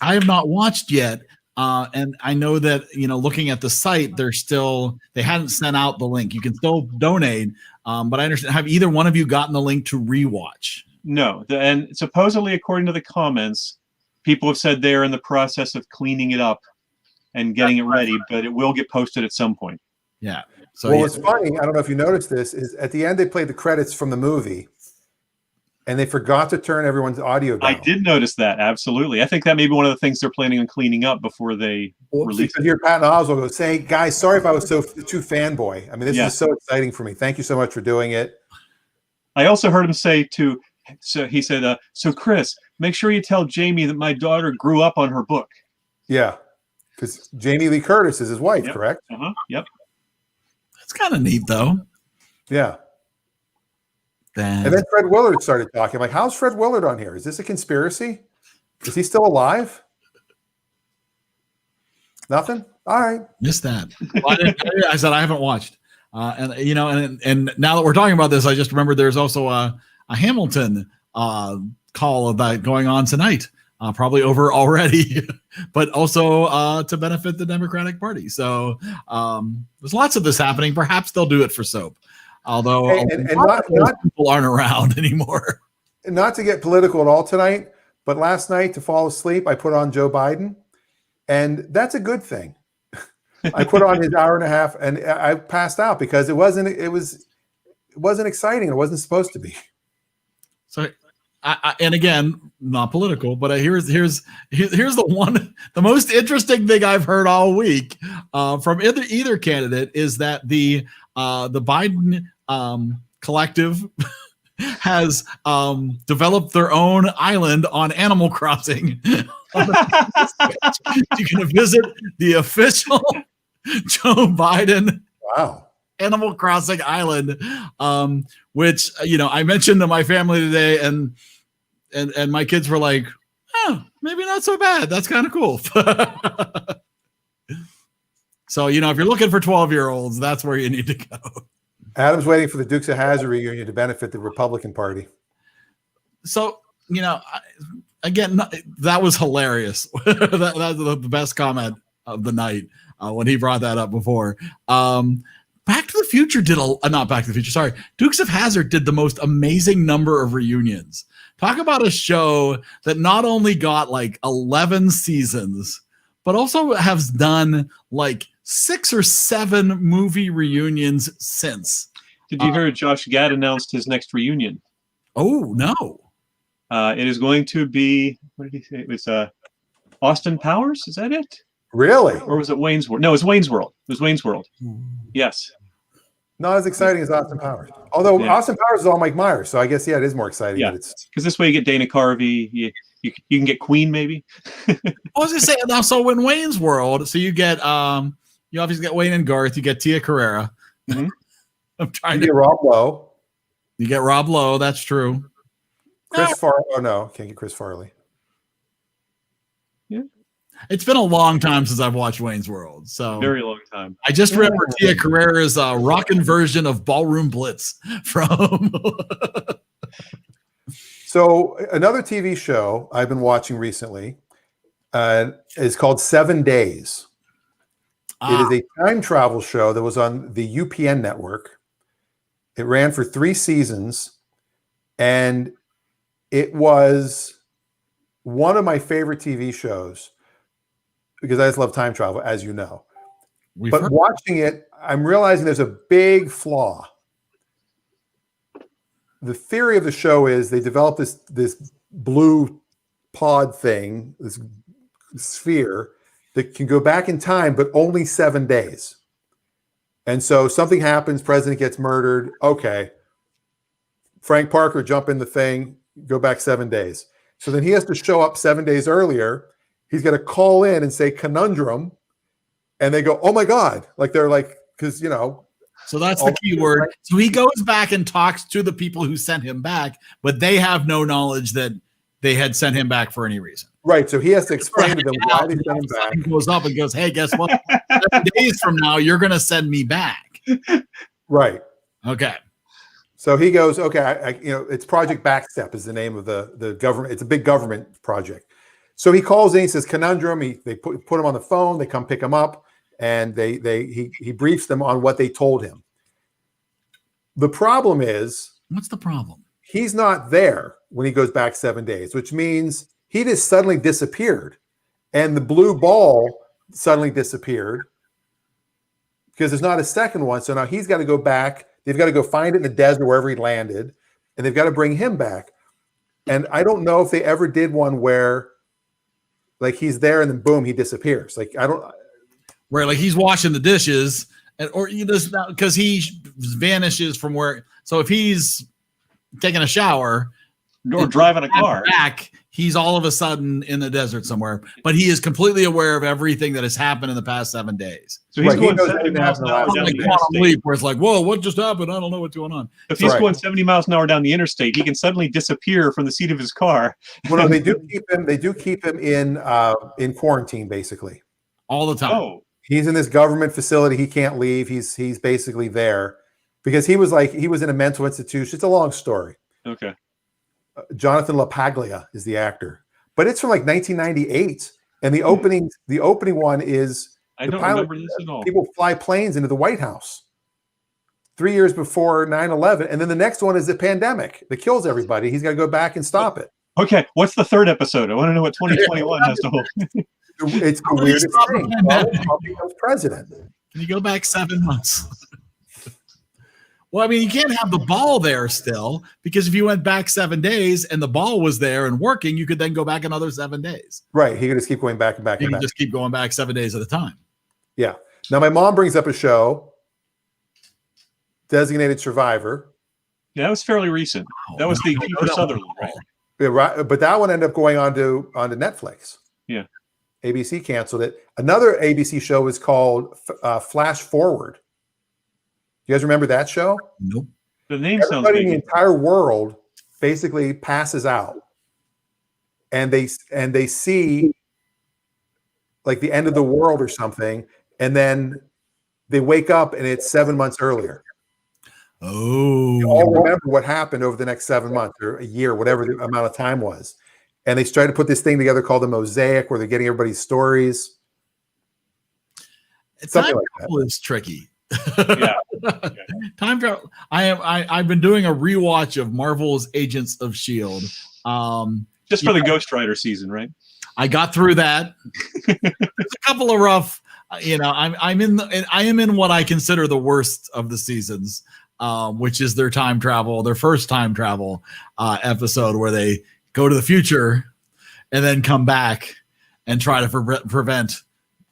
I have not watched yet. And I know that, looking at the site, they hadn't sent out the link. You can still donate. But I understand. Have either one of you gotten the link to rewatch? No. And supposedly, according to the comments, people have said they're in the process of cleaning it up and getting it ready, but it will get posted at some point. Yeah. So what's funny, I don't know if you noticed this, is at the end they played the credits from the movie, and they forgot to turn everyone's audio down. I did notice that, absolutely. I think that may be one of the things they're planning on cleaning up before they release it. Hear Patton Oswalt go, say, guys, sorry if I was too fanboy. I mean, this is so exciting for me. Thank you so much for doing it. I also heard him say he said, so Chris, make sure you tell Jamie that my daughter grew up on her book. Yeah, because Jamie Lee Curtis is his wife, correct? Yep. That's kind of neat, though. Yeah. And then Fred Willard started talking. I'm like, how's Fred Willard on here? Is this a conspiracy? Is he still alive? Nothing? All right. Missed that. Well, I said I haven't watched. And now that we're talking about this, I just remembered there's also a Hamilton call about going on tonight. Probably over already, but also to benefit the Democratic Party. So there's lots of this happening. Perhaps they'll do it for Soap, although people aren't around anymore. Not to get political at all tonight, but last night to fall asleep, I put on Joe Biden, and that's a good thing. I put on his hour and a half, and I passed out because it wasn't exciting. It wasn't supposed to be. So. And again, not political, but here's the most interesting thing I've heard all week from either candidate is that the Biden collective has developed their own island on Animal Crossing. You can visit the official Joe Biden Animal Crossing island, which I mentioned to my family today, and my kids were like, "Oh, maybe not so bad. That's kind of cool." So if you're looking for 12-year-olds, that's where you need to go. Adam's waiting for the Dukes of Hazzard reunion to benefit the Republican Party. So again, that was hilarious. That's the best comment of the night when he brought that up before. Back to the Future did not Back to the Future. Sorry, Dukes of Hazzard did the most amazing number of reunions. Talk about a show that not only got like 11 seasons, but also has done like 6 or 7 movie reunions since. Did you hear Josh Gad announced his next reunion? Oh, no. It is going to be, what did he say? It was Austin Powers? Is that it? Really? Or was it Wayne's World? No, it was Wayne's World. It was Wayne's World. Yes. Not as exciting as Austin Powers. Although Austin Powers is all Mike Myers, so I guess, it is more exciting. Yeah, because this way you get Dana Carvey. You can get Queen, maybe. I was going to say, now, so in Wayne's World, so you get, you obviously get Wayne and Garth, you get Tia Carrera. Mm-hmm. I'm trying to get Rob Lowe. You get Rob Lowe, that's true. Chris Farley. Oh, no, can't get Chris Farley. Yeah. It's been a long time since I've watched Wayne's World. So very long time. I just remember Tia Carrera's rockin' version of Ballroom Blitz from. So another TV show I've been watching recently is called 7 Days. It is a time travel show that was on the UPN network. It ran for 3 seasons, and it was one of my favorite TV shows because I just love time travel, as you know. But watching it, I'm realizing there's a big flaw. The theory of the show is they developed this blue pod thing, this sphere that can go back in time, but only 7 days. And so something happens, president gets murdered. Okay. Frank Parker, jump in the thing, go back 7 days. So then he has to show up 7 days earlier. He's got to call in and say conundrum. And they go, oh my God. Like they're like, because, So that's the key word. So he goes back and talks to the people who sent him back, but they have no knowledge that they had sent him back for any reason. Right. So he has to explain to them why they sent him back. He goes up and goes, hey, guess what? 7 days from now, you're going to send me back. Right. Okay. So he goes, okay, it's Project Backstep is the name of the government. It's a big government project. So he calls in, he says conundrum. They put him on the phone. They come pick him up, and he briefs them on what they told him. The problem is, what's the problem? He's not there when he goes back 7 days, which means he just suddenly disappeared, and the blue ball suddenly disappeared because there's not a second one. So now he's got to go back. They've got to go find it in the desert wherever he landed, and they've got to bring him back. And I don't know if they ever did one where, like, he's there and then boom, he disappears. Like, I don't. Where, like, he's washing the dishes, or he does not, because he vanishes from where. So if he's taking a shower or driving a car back, he's all of a sudden in the desert somewhere, but he is completely aware of everything that has happened in the past 7 days. So he's going 70 miles an hour down the interstate. Leap, where it's like, whoa, what just happened? I don't know what's going on. If he's going 70 miles an hour down the interstate, he can suddenly disappear from the seat of his car. Well, no, they do keep him in quarantine basically all the time. Oh, he's in this government facility. He can't leave. He's basically there because he was in a mental institution. It's a long story. Okay. Jonathan LaPaglia is the actor, but it's from like 1998, and the opening one is I don't remember this at all. People fly planes into the White House 3 years before 9/11, and then the next one is the pandemic that kills everybody. He's got to go back and stop it. Okay, what's the third episode? I want to know what 2021 has to hold. It's the weirdest thing. Donald Trump becomes president. Can you go back 7 months? Well, I mean, you can't have the ball there still, because if you went back 7 days and the ball was there and working, you could then go back another 7 days. Right. He could just keep going back and back and back. Just keep going back 7 days at a time. Yeah. Now, my mom brings up a show, Designated Survivor. Yeah, that was fairly recent. That was the Kiefer Sutherland, right? Yeah, right. But that one ended up going onto Netflix. Yeah. ABC canceled it. Another ABC show is called Flash Forward. You guys remember that show? Nope. The name sounds Everybody big. in the entire world basically passes out, and they see like the end of the world or something, and then they wake up and it's 7 months earlier. Oh, You all remember what happened over the next 7 months or a year, whatever the amount of time was, and they try to put this thing together called the Mosaic, where they're getting everybody's stories. Something Time like travel is tricky. Yeah. Time travel. I've been doing a rewatch of Marvel's Agents of Shield. Just for the Ghost Rider season, right? I got through that. There's a couple of rough. I am in what I consider the worst of the seasons, which is their first time travel episode where they go to the future and then come back and try to prevent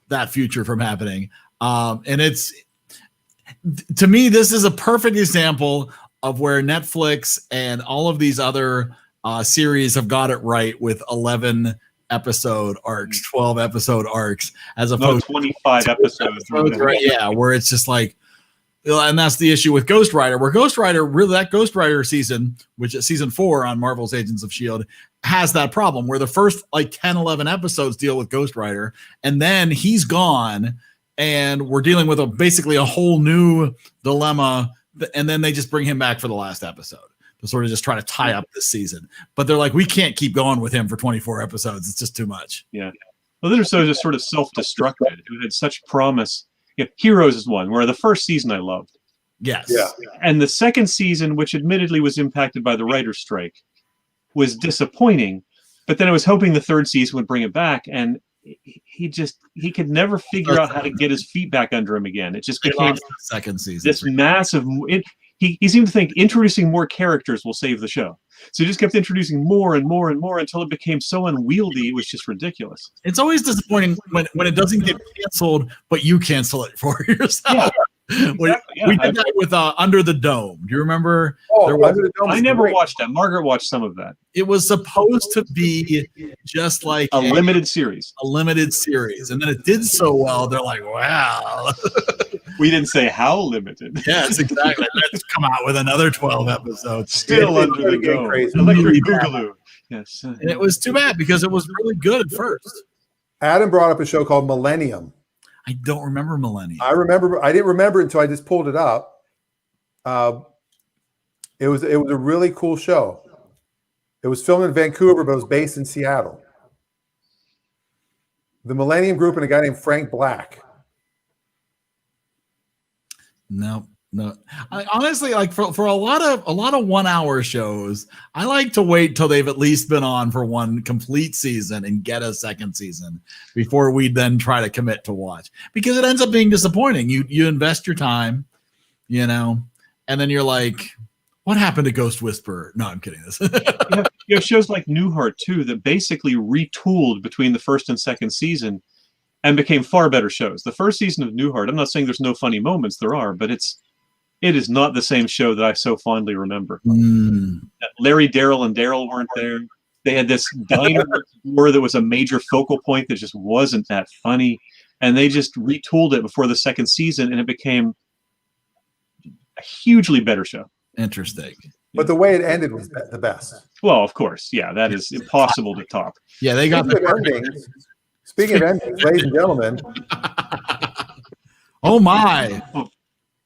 that future from happening. And it's, to me, this is a perfect example of where Netflix and all of these other series have got it right with 11 episode arcs, 12 episode arcs, as opposed 25 episodes. Right? Yeah, where it's just like, and that's the issue with Ghost Rider, where Ghost Rider, really that Ghost Rider season, which is season 4 on Marvel's Agents of S.H.I.E.L.D., has that problem where the first like 10, 11 episodes deal with Ghost Rider, and then he's gone, and we're dealing with basically a whole new dilemma, and then they just bring him back for the last episode to sort of just try to tie up this season. But they're like, we can't keep going with him for 24 episodes. It's just too much. Yeah. Well, they're so just sort of self-destructed, who had such promise. Yeah, Heroes is one where the first season I loved. Yes. Yeah. And the second season, which admittedly was impacted by the writer's strike, was disappointing. But then I was hoping the third season would bring it back, and he could never figure out how to get his feet back under him again. It just became second season. This massive. He seemed to think introducing more characters will save the show. So he just kept introducing more and more and more until it became so unwieldy, it was just ridiculous. It's always disappointing when it doesn't get canceled, but you cancel it for yourself. Yeah. We did that with Under the Dome. Do you remember? Under the Dome. I never watched that. Margaret watched some of that. It was supposed to be just like a limited series. A limited series. And then it did so well, they're like, wow. We didn't say how limited. Yes, exactly. Let's come out with another 12 episodes. Still Under the Dome. Electric Boogaloo. Yes. And it was too bad because it was really good at first. Adam brought up a show called Millennium. I don't remember Millennium. I didn't remember until I just pulled it up. It was a really cool show. It was filmed in Vancouver, but it was based in Seattle. The Millennium Group and a guy named Frank Black. No. I honestly, like for a lot of 1 hour shows, I like to wait till they've at least been on for one complete season and get a second season before we then try to commit to watch, because it ends up being disappointing. You invest your time, and then you're like, what happened to Ghost Whisperer? No, I'm kidding. This. you have shows like Newhart too that basically retooled between the first and second season and became far better shows. The first season of Newhart, I'm not saying there's no funny moments, there are, but it is not the same show that I so fondly remember. Larry, Daryl, and Daryl weren't there. They had this diner door that was a major focal point that just wasn't that funny. And they just retooled it before the second season, and it became a hugely better show. Interesting. But the way it ended was the best. Well, of course. Yeah, that is impossible to top. Yeah, they got Speaking of endings, ladies and gentlemen. Oh, my.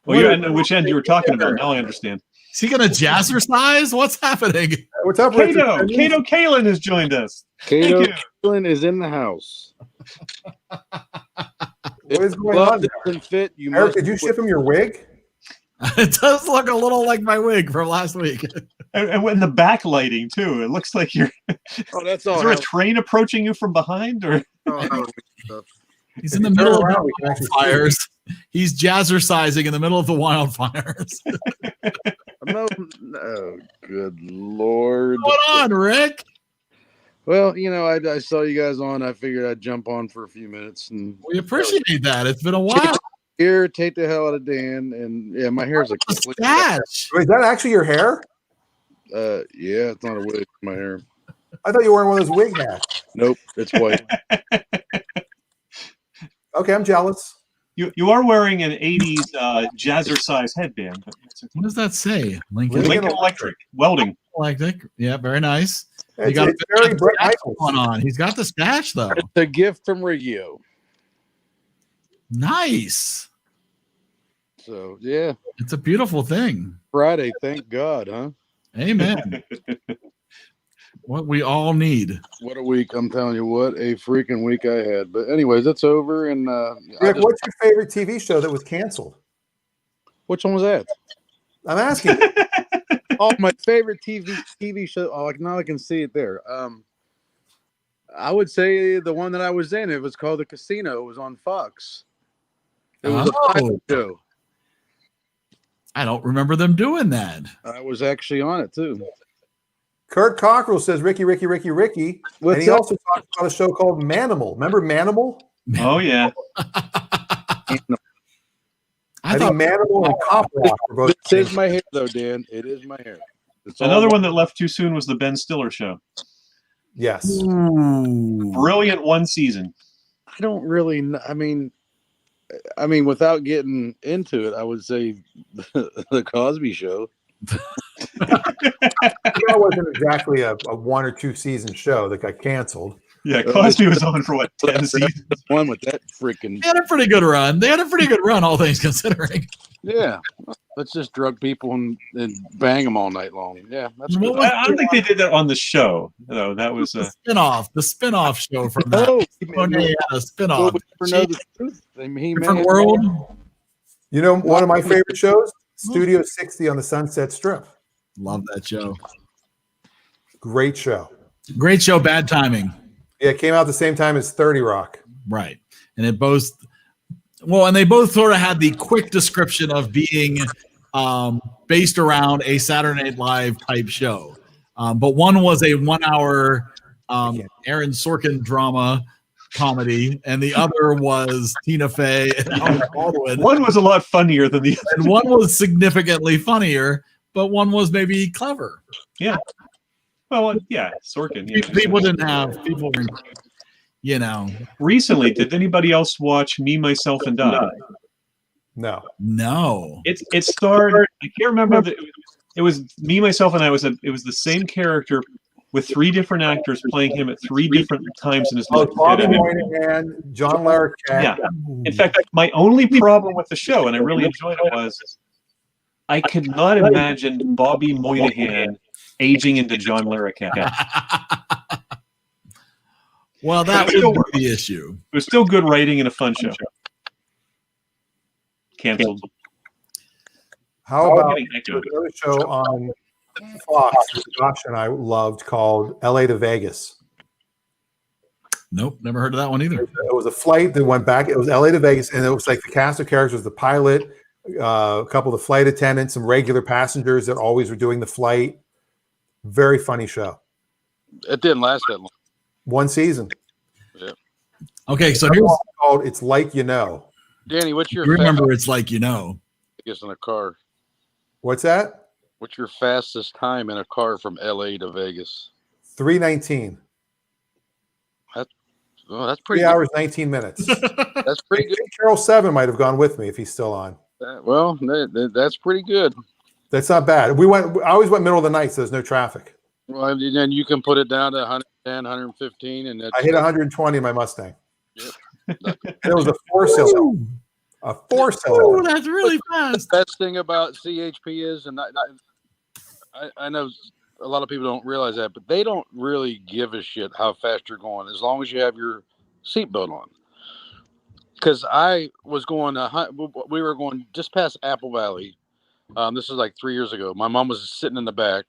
Well, you know which end you were talking about. Now I understand. Is he going to jazzercise? What's happening? What's up, Cato? Cato Kalin has joined us. Cato Kalin is in the house. What is going on? Fit, Eric, did you ship him your wig? It does look a little like my wig from last week. And when the backlighting too, it looks like you're. Oh, that's all. Is there a train approaching you from behind, or? He's in the middle of the wildfires. He's jazzercising in the middle of the wildfires. No, good Lord. What's going on, Rick? Well, I saw you guys on. I figured I'd jump on for a few minutes. And we appreciate that. It's been a while. Irritate the hell out of Dan. And yeah, my hair's like a stash. Wait, is that actually your hair? Yeah, it's not a wig. My hair. I thought you were wearing one of those wig hats. Nope, it's white. Okay, I'm jealous. You are wearing an 80s jazzercise headband. What does that say? Lincoln Electric. Welding. Electric. Yeah, very nice. It's very Brett Michaels on. He's got the stash, though. It's a gift from Riggio. Nice. So, yeah. It's a beautiful thing. Friday, thank God, huh? Amen. What we all need. What a week. I'm telling you, what a freaking week I had. But anyways, it's over. And Rick, what's your favorite TV show that was canceled? which one was that? I'm asking. Oh, my favorite TV show. Oh, now I can see it there. I would say the one that I was in. It was called The Casino. It was on Fox. It was a pilot show. I don't remember them doing that. I was actually on it too. Kurt Cockrell says Ricky. And he also talked about a show called Manimal. Remember Manimal? Oh, yeah. I think Manimal and Cop Rock were both. It is my hair, though, Dan. It is my hair. Another one that left too soon was the Ben Stiller show. Yes. Ooh. Brilliant one season. I don't really know. I mean, without getting into it, I would say the Cosby Show. That wasn't exactly a 1 or 2 season show that got canceled. Yeah, Cosby was on for what, 10 seasons? One with that freaking. They had a pretty good run, all things considering. Yeah, let's just drug people and bang them all night long. Yeah, that's good. I don't think they did that on the show, though. That was the spinoff show from that. Monet had a spinoff. Different world. You know, one of my favorite shows, Studio 60 on the Sunset Strip. Love that show. Great show. Great show. Bad timing. Yeah, it came out the same time as 30 Rock. Right. And they both sort of had the quick description of being based around a Saturday Night Live type show. But one was a 1 hour Aaron Sorkin drama comedy, and the other was Tina Fey and Alec Baldwin. One was a lot funnier than the other. And one was significantly funnier, but one was maybe clever. Yeah. Well, yeah, Sorkin. Yeah. People were, Recently, did anybody else watch Me, Myself, and Die? No. It starred. I can't remember. It was Me, Myself, and I. It was the same character with 3 different actors playing him at 3 different times in his life. Bobby Moynihan, John Larroquette. Yeah. In fact, my only problem with the show, and I really enjoyed it, was I could not imagine Bobby Moynihan aging into John Larroquette. Well, that would be the issue. It was still good writing and a fun show. Canceled. How about another show on Fox that Josh and I loved called LA to Vegas? Nope, never heard of that one either. It was a flight that went back. It was LA to Vegas, and it was like the cast of characters, the pilot, a couple of the flight attendants, some regular passengers that always were doing the flight. Very funny show. It didn't last that long. 1 season. Yeah. Okay, so here's called It's Like You Know. Danny, what's your It's Like You Know. fastest in a car? What's that? What's your fastest time in a car from LA to Vegas? 3:19. That's pretty 3 hours, 19 minutes. That's pretty good. Carol 7 might have gone with me if he's still on. Well, that's pretty good. That's not bad. I always went middle of the night, so there's no traffic. Well, and then you can put it down to 110, 115, and I hit 120 in my Mustang. Yep. It was a 4-cylinder. A 4-cylinder. Oh, that's really fast. The best thing about CHP is, and I know a lot of people don't realize that, but they don't really give a shit how fast you're going as long as you have your seatbelt on. Because I was going, we were going just past Apple Valley. This is like 3 years ago. My mom was sitting in the back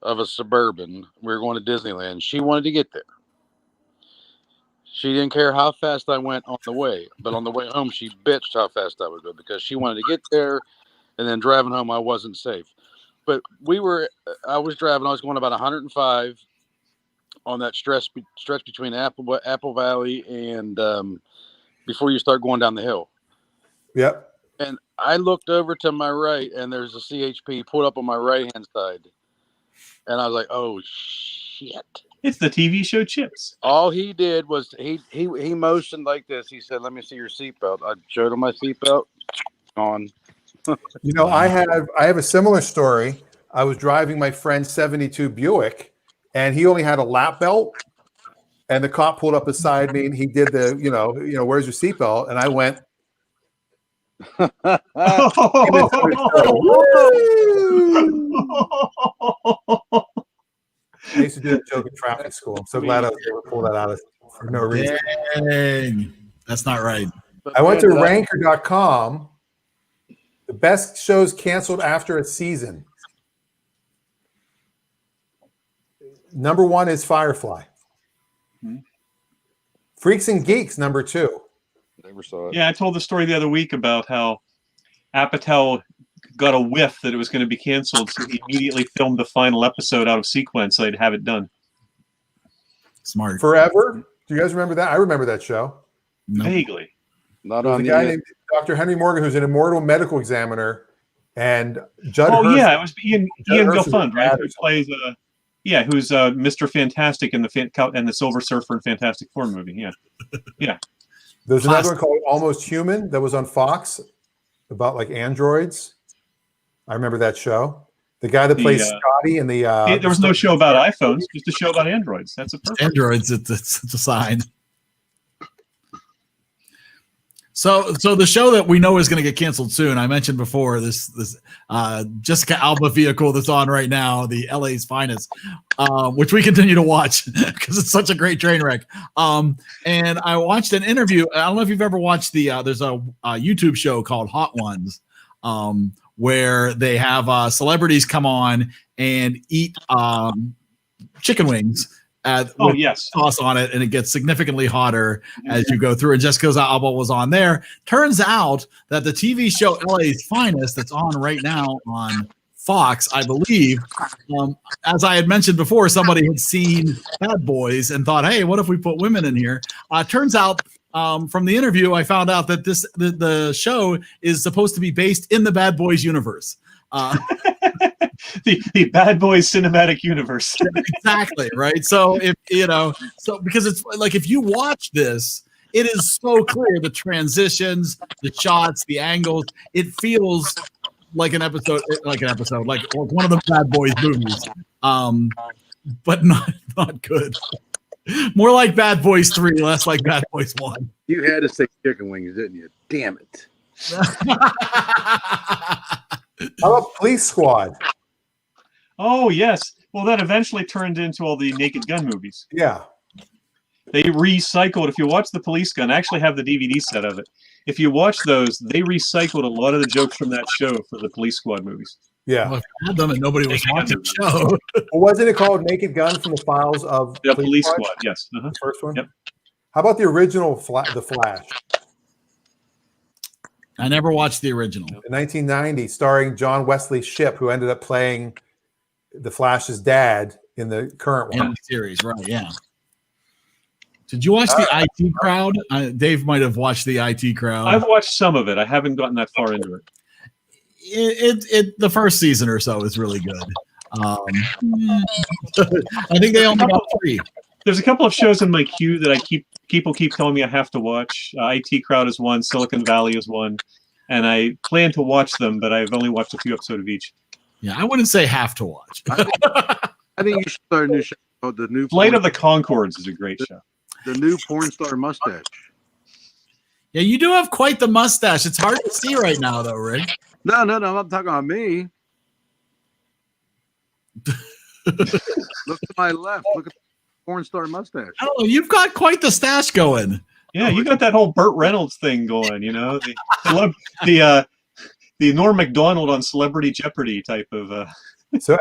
of a Suburban. We were going to Disneyland. She wanted to get there. She didn't care how fast I went on the way, but on the way home, she bitched how fast I would go because she wanted to get there, and then driving home, I wasn't safe. But I was driving. I was going about 105 on that stretch between Apple Valley and before you start going down the hill. Yep. And I looked over to my right, and there's a CHP pulled up on my right-hand side. And I was like, oh, shit. It's the TV show Chips. All he did was he motioned like this. He said, let me see your seatbelt. I showed him my seatbelt. On. You know, I have a similar story. I was driving my friend's 72 Buick, and he only had a lap belt. And the cop pulled up beside me, and he did the, where's your seatbelt? And I went. I used to do that joke in traffic school. I'm so glad I was able to pull that out for no reason. Dang. That's not right. I went to ranker.com. The best shows canceled after a season. Number 1 is Firefly. Freaks and Geeks, number 2. Never saw it. Yeah, I told the story the other week about how Apatow got a whiff that it was going to be canceled, so he immediately filmed the final episode out of sequence so they'd have it done. Smart. Forever. Do you guys remember that? I remember that show. No. Vaguely. Not There was on a the guy named Dr. Henry Morgan who's an immortal medical examiner, and Judd. Oh Hirsch, yeah, it was Ian Hirsch Gelfund, right? Who was plays who's Mr. Fantastic in the Silver Surfer and Fantastic Four movie. Yeah. There's another one called Almost Human that was on Fox about like androids. I remember that show. The guy that plays Scotty in the there was no show about iPhones, just a show about androids. That's a perfect. Androids, it's a sign. So the show that we know is going to get canceled soon. I mentioned before this Jessica Alba vehicle that's on right now, the LA's Finest, which we continue to watch because it's such a great train wreck. And I watched an interview. I don't know if you've ever watched there's a YouTube show called Hot Ones, where they have celebrities come on and eat chicken wings. Yes, sauce on it, and it gets significantly hotter as you go through. And Jessica Alba was on there. Turns out that the TV show LA's Finest that's on right now on Fox, I believe, as I had mentioned before, somebody had seen Bad Boys and thought, hey, what if we put women in here? Turns out from the interview, I found out that the show is supposed to be based in the Bad Boys universe. the Bad Boys cinematic universe. Exactly, right? So if because it's like if you watch this, it is so clear, the transitions, the shots, the angles, it feels like an episode, like one of the Bad Boys movies. But not good. More like Bad Boys 3, less like Bad Boys 1. You had to say chicken wings, didn't you? Damn it. How about Police Squad? Oh yes. Well, that eventually turned into all the Naked Gun movies. Yeah. They recycled. If you watch the Police Gun, I actually have the DVD set of it. If you watch those, they recycled a lot of the jokes from that show for the Police Squad movies. Yeah. Well, if you had them and nobody was watching the show. Well, wasn't it called Naked Gun from the files of The Police Squad? Yes. The first one? Yep. How about the original The Flash? I never watched the original. In 1990, starring John Wesley Shipp, who ended up playing the Flash's dad in the current one. Series, right? Yeah. Did you watch the IT Crowd? Dave might have watched the IT Crowd. I've watched some of it. I haven't gotten that far into it. It the first season or so is really good. I think they only got 3. There's a couple of shows in my queue that people keep telling me I have to watch. IT Crowd is one, Silicon Valley is one, and I plan to watch them, but I've only watched a few episodes of each. Yeah, I wouldn't say have to watch. I think you should start a new show called The New Flight of the Conchords is a great show. The New Porn Star Mustache. Yeah, you do have quite the mustache. It's hard to see right now, though, Rick. No, I'm not talking about me. Look to my left. Look at the porn star mustache. Oh, you've got quite the stash going. Yeah, you got that whole Burt Reynolds thing going, you know, the Norm Macdonald on Celebrity Jeopardy type of. So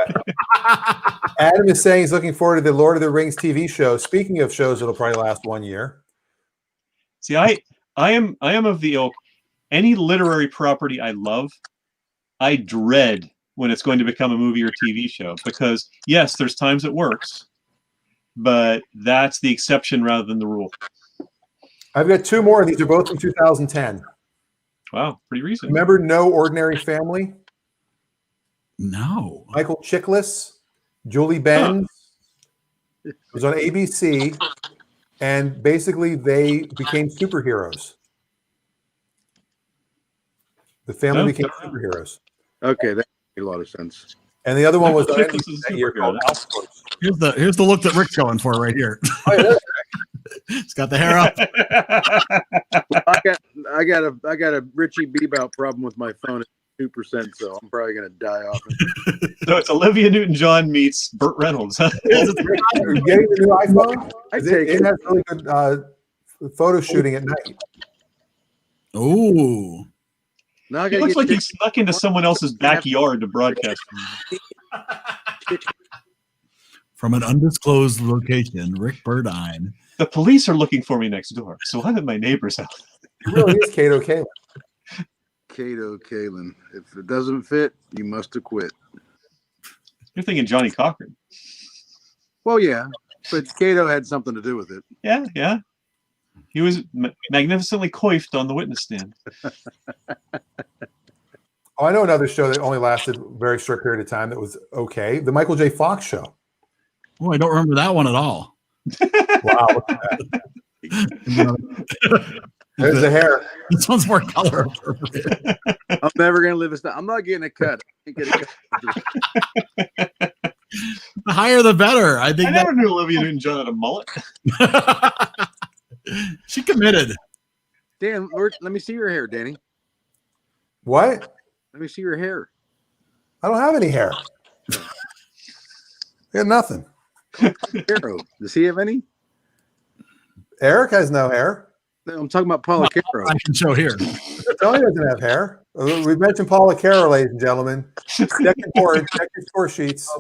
Adam is saying he's looking forward to the Lord of the Rings TV show. Speaking of shows that'll probably last 1 year. See, I am of the ilk. Any literary property I love, I dread when it's going to become a movie or TV show, because yes, there's times it works, but that's the exception rather than the rule. I've got 2 more. These are both from 2010. Wow, pretty recent. Remember No Ordinary Family? No. Michael Chiklis, Julie Benz. It was on ABC, and basically they became superheroes. The family became superheroes. Okay, that made a lot of sense. And the other one was Michael on Chiklis NBC is a that year superhero. called Outpost. Here's the look that Rick's going for right here. Oh, yeah. He's got the hair up. I got a Richie Bebout problem with my phone. 2%, so I'm probably gonna die off it. So it's Olivia Newton-John meets Burt Reynolds. Huh? Are you getting the new iPhone? I 'Cause take it it. has really good photo shooting at night. Ooh. Now I It gotta looks get like he snuck into someone else's backyard to broadcast. From an undisclosed location, Rick Burdine. The police are looking for me next door, so I'm at my neighbor's house. It really is Kato Kaelin. Kato Kaelin. If it doesn't fit, you must have quit. You're thinking Johnny Cochran. Well, yeah, but Kato had something to do with it. Yeah, yeah. He was magnificently coiffed on the witness stand. Oh, I know another show that only lasted a very short period of time that was okay. The Michael J. Fox show. Oh, I don't remember that one at all. Wow. Look at that. There's the hair. This one's more color appropriate. I'm never gonna live this down. I'm not getting a cut. I can't get a cut. The higher the better. I think I never knew Olivia Newton-John had a mullet. She committed. Dan, let me see your hair, Danny. What? Let me see your hair. I don't have any hair. I got nothing. Caro, does he have any? Eric has no hair. No, I'm talking about Paula Caro. I can show here. Tony doesn't have hair. We mentioned Paula Caro, ladies and gentlemen. Check your score sheets.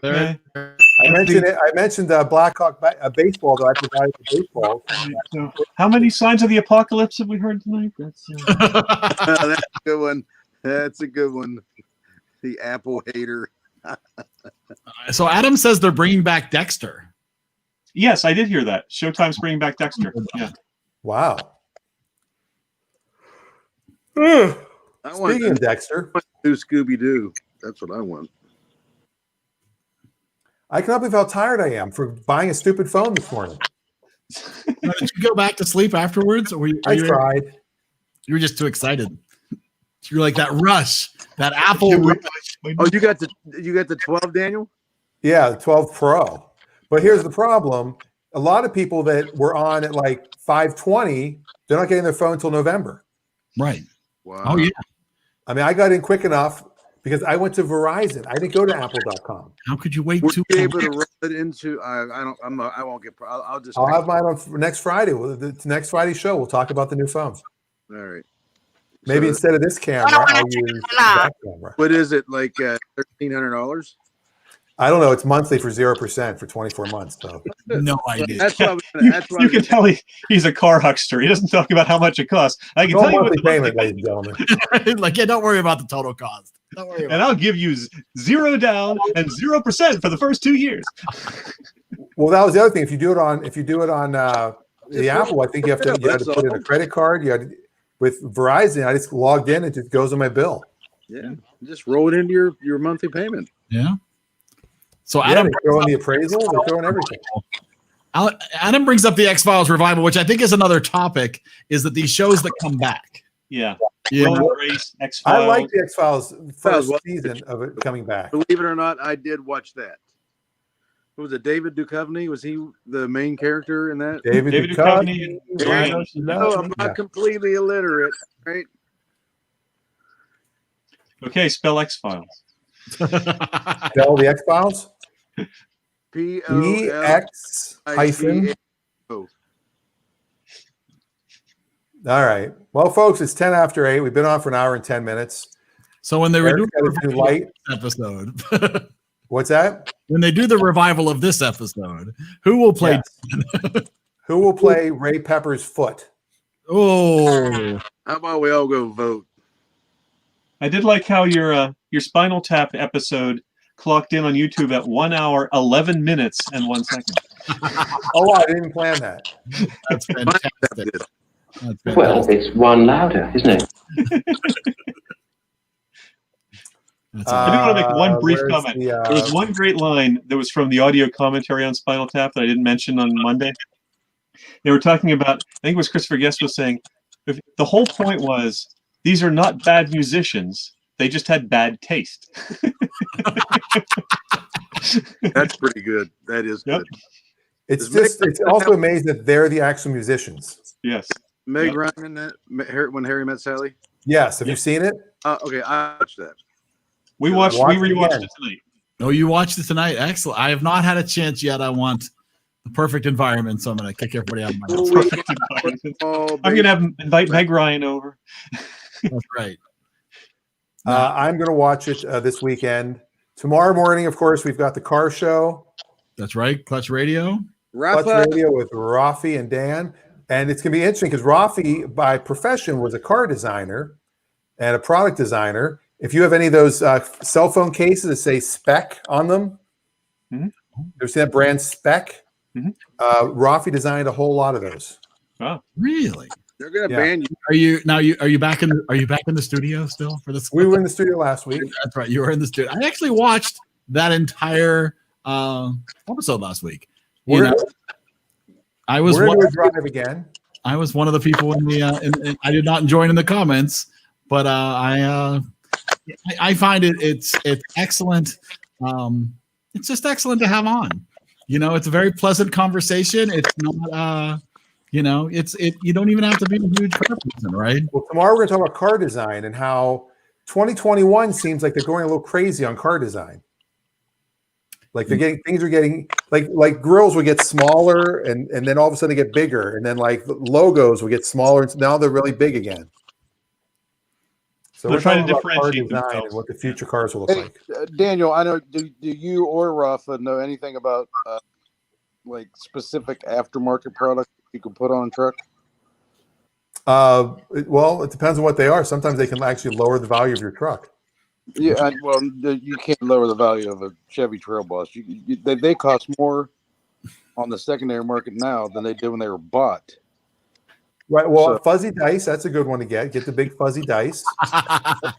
There. I mentioned it. I mentioned Blackhawk baseball that I provided for baseball. So, how many signs of the apocalypse have we heard tonight? That's That's a good one. That's a good one. The Apple hater. So Adam says they're bringing back Dexter. Yes, I did hear that. Showtime's bringing back Dexter. Yeah. Wow. I want Speaking of Dexter, new Scooby Doo. That's what I want. I cannot believe how tired I am for buying a stupid phone this morning. Now, did you go back to sleep afterwards, or I tried. You were just too excited. You're like that rush, that Apple rush. Oh, you got the 12, Daniel? Yeah, the 12 Pro. But here's the problem. A lot of people that were on at like 5:20, they're not getting their phone until November. Right. Wow. Oh, yeah. I mean, I got in quick enough because I went to Verizon. I didn't go to Apple.com. How could you wait Were too you long? able to run it into? I won't get. I'll just. I'll have mine on next Friday. The next Friday show, we'll talk about the new phones. All right. Maybe So, instead of this camera, I'll use that camera. what is it like? $1,300? I don't know. It's monthly for 0% for 24 months. So No idea. That's what I was gonna, You, that's what I you was can gonna- tell he's a car huckster. He doesn't talk about how much it costs. I can no tell you what monthly the monthly payment, ladies and gentlemen. Like, yeah, don't worry about the total cost. Don't worry about and I'll give you 0 down and 0% for the first 2 years. Well, that was the other thing. If you do it on the Apple, I think you have to put in a credit card. You had to, with Verizon, I just logged in. It just goes on my bill. Yeah, just roll it into your monthly payment. Yeah. So Yeah, Adam, they throw in the appraisal. They're throwing everything. Adam brings up the X-Files revival, which I think is another topic, is that these shows that come back. Yeah. Yeah. Will and Grace, X-Files. I like the X-Files first Well, season of it coming back. Believe it or not, I did watch that. What was it? David Duchovny? Was he the main character in that? David Duchovny. Duchovny. No, I'm not completely illiterate, right? Okay, spell X-Files. Spell the X-Files. EX hyphen. Oh. All right. Well, folks, it's 10 after 8. We've been on for an hour and 10 minutes. So when they were doing Eric's got his new light. episode, What's that? when they do the revival of this episode, who will play? Yes. Who will play Ray Pepper's foot? Oh, How about we all go vote? I did like how your Spinal Tap episode clocked in on YouTube at 1 hour, 11 minutes, and 1 second. Oh, I didn't plan that. that's fantastic. That's fantastic. Well, it's one louder, isn't it? That's I do want to make one brief where's comment. the, There was one great line that was from the audio commentary on Spinal Tap that I didn't mention on Monday. They were talking about, I think it was Christopher Guest was saying, if the whole point was, these are not bad musicians. They just had bad taste. That's pretty good. That is Yep. good. it's also amazing that they're the actual musicians. Yes. Meg Yep. Ryan in that when Harry Met Sally. Yes. Have Yeah. you seen it? Okay, I watched that. We Watch it rewatched again. it tonight. Oh, you watched it tonight? Excellent. I have not had a chance yet. I want the perfect environment, so I'm going to kick everybody out of my house. Perfect environment. Oh, I'm gonna invite Meg Ryan over. That's right. I'm going to watch it this weekend. Tomorrow morning, of course, we've got the car show. That's right. Clutch Radio. Clutch Radio with Rafi and Dan. And it's going to be interesting because Rafi, by profession, was a car designer and a product designer. If you have any of those cell phone cases that say Spec on them, Mhm. you see that brand Spec? Mhm. Rafi designed a whole lot of those. Oh, Really? They're gonna Yeah. ban you. Are you back in the studio still for this? We were in the studio last week. That's right. You were in the studio. I actually watched that entire episode last week. You We're, know, I was we're one, going to drive again. I was one of the people in the I did not join in the comments, but I find it's excellent. It's just excellent to have on. You know, it's a very pleasant conversation. It's not you know, you don't even have to be a huge car person, right? Well, tomorrow we're going to talk about car design and how 2021 seems like they're going a little crazy on car design. Like things are getting like grills will get smaller and then all of a sudden they get bigger, and then like logos will get smaller and now they're really big again. So They're we're trying to talking about car differentiate design and themselves. what the future cars will look Hey, like. Daniel, I know. Do you or Rafa know anything about like specific aftermarket products you can put on a truck? Well, it depends on what they are. Sometimes they can actually lower the value of your truck. Yeah, you can't lower the value of a Chevy Trail Boss. They cost more on the secondary market now than they did when they were bought. Right. Well, So- fuzzy dice, that's a good one to get. Get the big fuzzy dice. How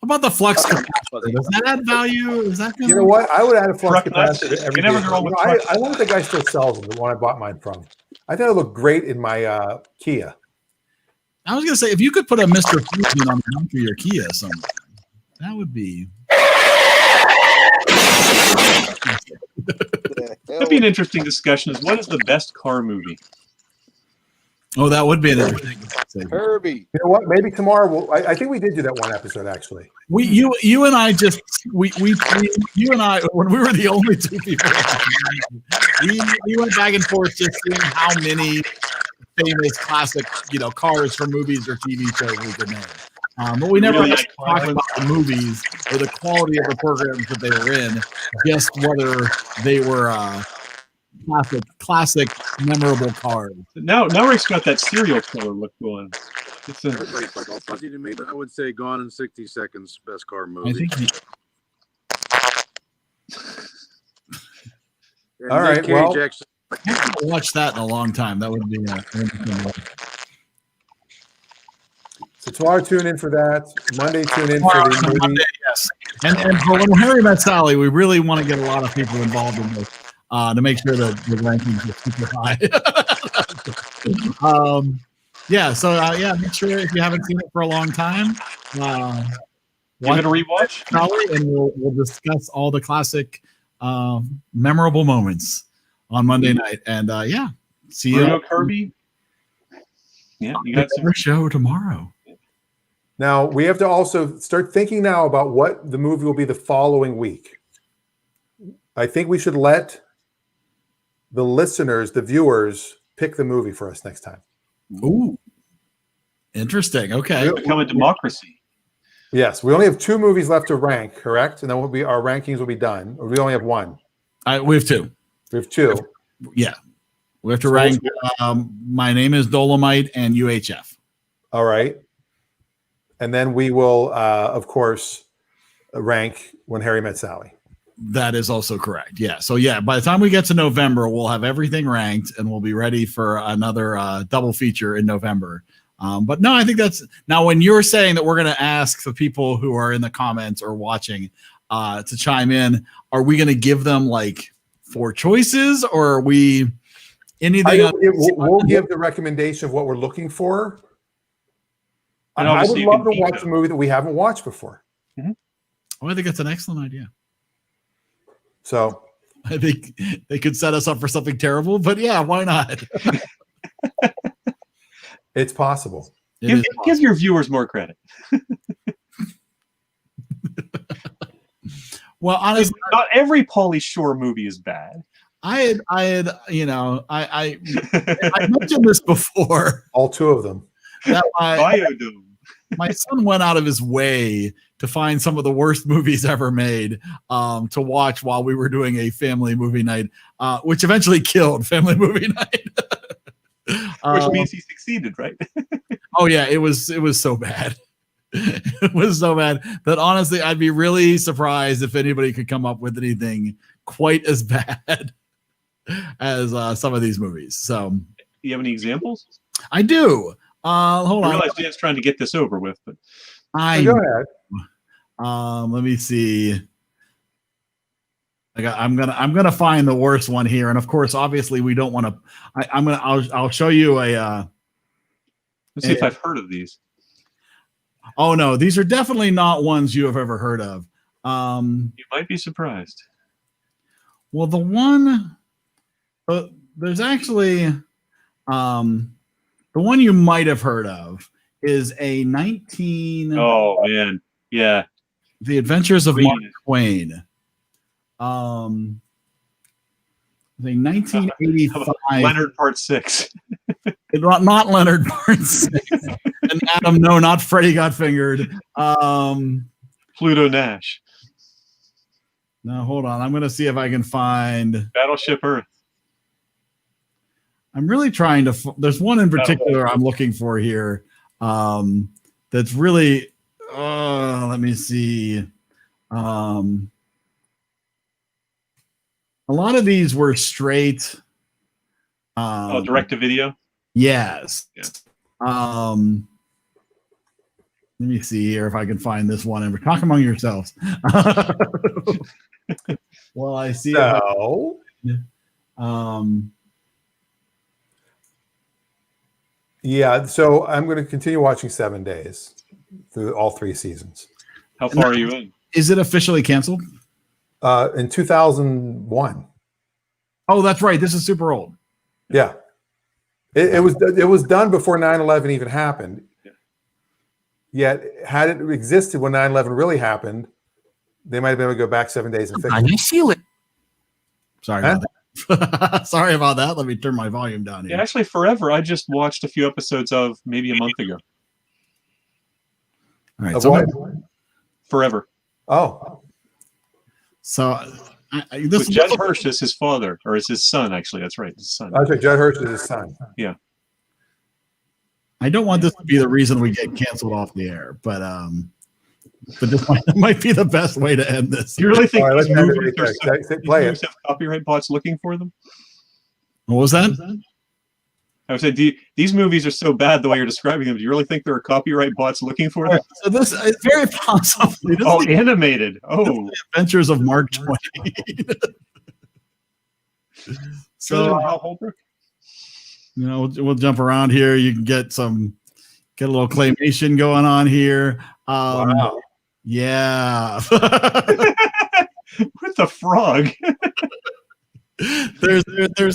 about the flux capacitor? Does that add value? Is that You know what? I would add a flux Truck nuts. capacitor to every You never vehicle. go wrong with You know, truck I wonder if the guy still sells them, the one I bought mine from. I think it looked great in my Kia. I was gonna say if you could put a Mr. Fusion on the back of your Kia somewhere, that would be. that'd be an interesting discussion. Is what is the best car movie? Oh, that would be an interesting. Herbie. You know what? Maybe tomorrow I think we did do that one episode actually. You and I just you and I when we were the only two people, we went back and forth just seeing how many famous classic cars from movies or TV shows we could name. But we never Really just talked about the movies or the quality of the programs that they were in, just whether they were classic, memorable cars. Now Rick's got that serial killer look going. It's a, Fuzzy to me, but I would say Gone in 60 Seconds, best car movie. I think And All Nick right, Cage well- actually- I haven't watched that in a long time. That would be So tomorrow, tune in for that. Monday, tune in for the movie. Monday, yes. And for when Harry Met Sally, we really want to get a lot of people involved in this to make sure that the rankings are super high. Yeah. So make sure if you haven't seen it for a long time, give it a rewatch. Sally, and we'll discuss all the classic, memorable moments on Monday night. And see you Bruno on Kirby. Yeah, you got some. the show tomorrow. Now we have to also start thinking now about what the movie will be the following week. I think we should let the listeners, the viewers, pick the movie for us next time. Ooh, interesting. Okay. Become a democracy. Yes, we only have 2 movies left to rank, correct? And then our rankings will be done. Or we only have 1. We have 2. We have 2. Yeah. We have to rank My Name is Dolomite and UHF. All right. And then we will, of course, rank When Harry Met Sally. That is also correct. Yeah. So, by the time we get to November, we'll have everything ranked and we'll be ready for another double feature in November. But no, I think that's now when you're saying that we're going to ask the people who are in the comments or watching to chime in, are we going to give them like 4 choices or are we anything? We'll give the recommendation of what we're looking for. And I would obviously you love can to watch veto. a movie that we haven't watched before. Oh, I think that's an excellent idea. So I think they could set us up for something terrible, but why not? it's possible. Give your viewers more credit. Well, honestly, not every Pauly Shore movie is bad. I had, I mentioned this before. All two of them. That Biodome. my son went out of his way to find some of the worst movies ever made to watch while we were doing a family movie night, which eventually killed family movie night. Which means he succeeded, right? Oh yeah, it was so bad. It was so bad that honestly, I'd be really surprised if anybody could come up with anything quite as bad as some of these movies. So, Do you have any examples? I do. Hold I on. realize Dan's trying to get this over with, but Go ahead. Let me see. I'm gonna find the worst one here, and of course, obviously, we don't want to. I'll show you a. let's see if I've heard of these. Oh no, these are definitely not ones you have ever heard of. You might be surprised. Well, the one there's actually the one you might have heard of is a 19. Oh man, yeah. The Adventures of Mark Twain. The 1985. Leonard Part 6. Not Leonard Part 6. And Adam, no, not Freddy Got Fingered. Pluto Nash. No, hold on. I'm going to see if I can find Battleship Earth. I'm really trying to. There's one in particular I'm looking for here. That's really. Let me see. A lot of these were straight. Direct to video. Yes. Yeah. Let me see here if I can find this one. And talk among yourselves. Well, I see. So, yeah. So I'm going to continue watching 7 Days through all 3 seasons. How far are you in? Is it officially canceled? In 2001. Oh, that's right. This is super old. Yeah. It was done before 9/11 even happened. Yeah. Yet, had it existed when 9/11 really happened, they might have been able to go back 7 days and fix it. I feel it. Sorry about that. Sorry about that. Let me turn my volume down here. Yeah, actually, Forever. I just watched a few episodes of maybe a month ago. All right. Of So, what? Forever. Oh, so With Judd Hirsch is his father, or is his son? Actually, that's right, his son. that's right. Judd Hirsch is his son. Yeah. I don't want this to be the reason we get canceled off the air, but this might be the best way to end this. You really think All right, these let's end it movies, right are there. so, these Play movies it. have copyright bots looking for them? What was that? I would say, these movies are so bad the way you're describing them. Do you really think there are copyright bots looking for them? So this is very possibly. This Oh, is animated. Oh, the Adventures of Mark Twain. So Hal Holbrook? we'll jump around here. You can get a little claymation going on here. Wow. Yeah. With the frog. there's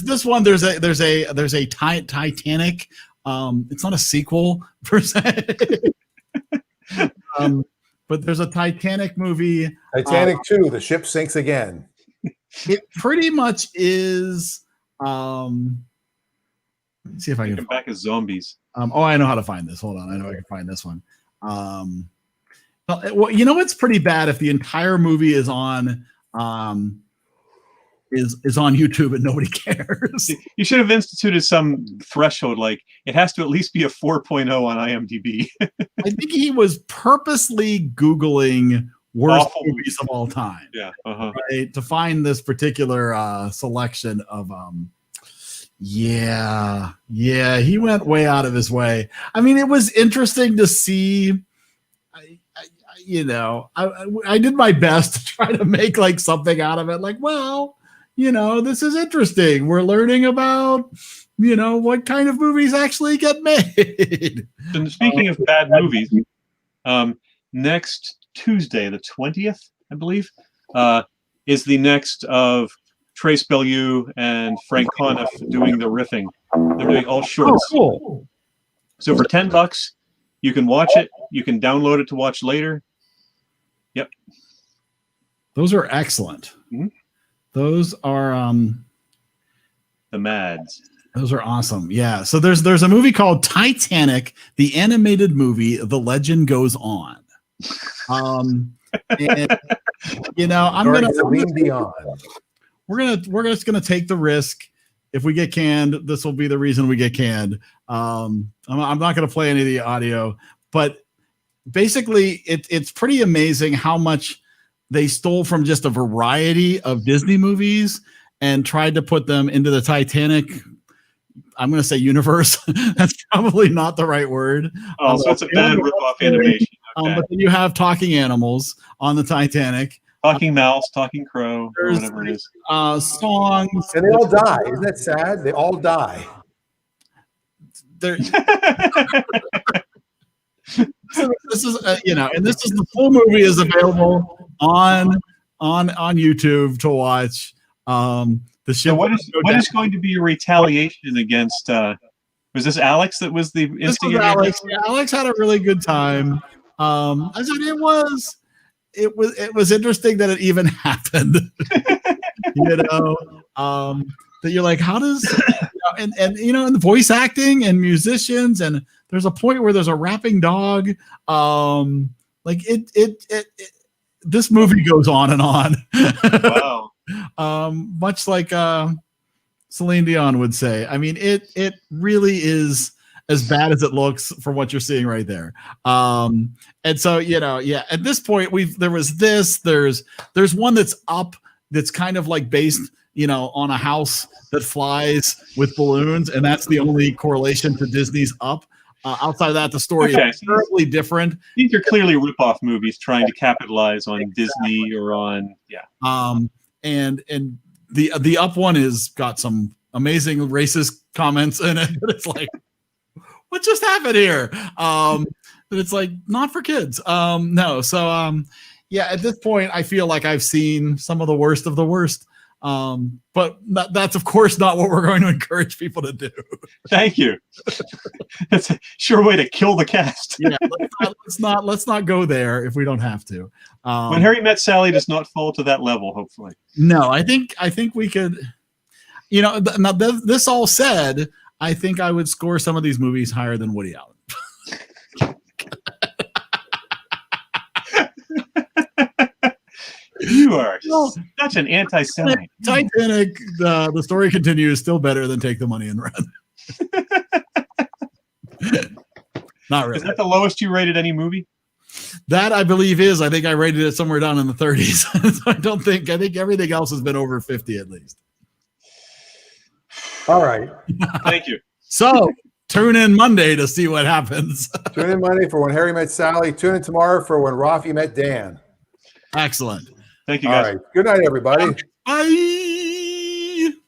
this one. There's a Titanic. It's not a sequel per se. But there's a Titanic movie. Titanic 2, the ship sinks again. It pretty much is. Let me see if I can Come back as zombies. I know how to find this. Hold on, I know I can find this one. Well, it's pretty bad if the entire movie is on is on YouTube and nobody cares. You should have instituted some threshold, like it has to at least be a 4.0 on IMDb. I think he was purposely Googling worst Awful movies of all time. Yeah. Right, to find this particular selection of he went way out of his way. I mean, it was interesting to see. I did my best to try to make like something out of it. Like, well, this is interesting. We're learning about, what kind of movies actually get made. And speaking of bad movies, next Tuesday, the 20th, I believe, is the next of Trace Bellew and Frank Conniff doing the riffing. They're doing all shorts. Oh, cool. So for $10, You can watch it. You can download it to watch later. Yep. Those are excellent. Mhm. Those are The Mads. those are awesome. Yeah. So there's a movie called Titanic, the animated movie. The Legend Goes On. And Starring Celine Dion. we're just gonna take the risk. If we get canned, this will be the reason we get canned. I'm not gonna play any of the audio, but basically it's pretty amazing how much they stole from just a variety of Disney movies and tried to put them into the Titanic. I'm going to say universe. That's probably not the right word. Oh, so it's a bad rip-off animation. Okay. But then you have talking animals on the Titanic. Talking mouse, talking crow, or whatever it is. Songs. And they all die. Isn't that sad? They all die. So this is and this is the full movie is available on YouTube to watch. The ship. So what is going to be a retaliation against? Was this Alex that was the instigator? Alex. Yeah, Alex had a really good time. I said it was interesting that it even happened. That you're like, how does and the voice acting and musicians, and there's a point where there's a rapping dog. This movie goes on and on. Wow. Much like Celine Dion would say. I mean, it really is as bad as it looks from what you're seeing right there. And so, at this point there's one that's up that's kind of like based, on a house that flies with balloons, and that's the only correlation to Disney's Up. Outside of that, the story is terribly different. These are clearly rip-off movies trying to capitalize on Disney or on and the Up one is got some amazing racist comments in it. It's like, what just happened here? It's like not for kids. No. So at this point I feel like I've seen some of the worst of the worst. But that's of course not what we're going to encourage people to do. Thank you. That's a sure way to kill the cast. Let's not go there if we don't have to. When Harry Met Sally does not fall to that level, hopefully. No, I think we could. Now this all said, I think I would score some of these movies higher than Woody Allen. You are such an anti-Semite. Titanic, the story continues, still better than Take the Money and Run. Not really. Is that the lowest you rated any movie? That I believe is. I think I rated it somewhere down in the 30s. So I think everything else has been over 50 at least. All right. Thank you. So tune in Monday to see what happens. Tune in Monday for When Harry Met Sally. Tune in tomorrow for When Rafi Met Dan. Excellent. Thank you, guys. All right. Good night, everybody. Bye.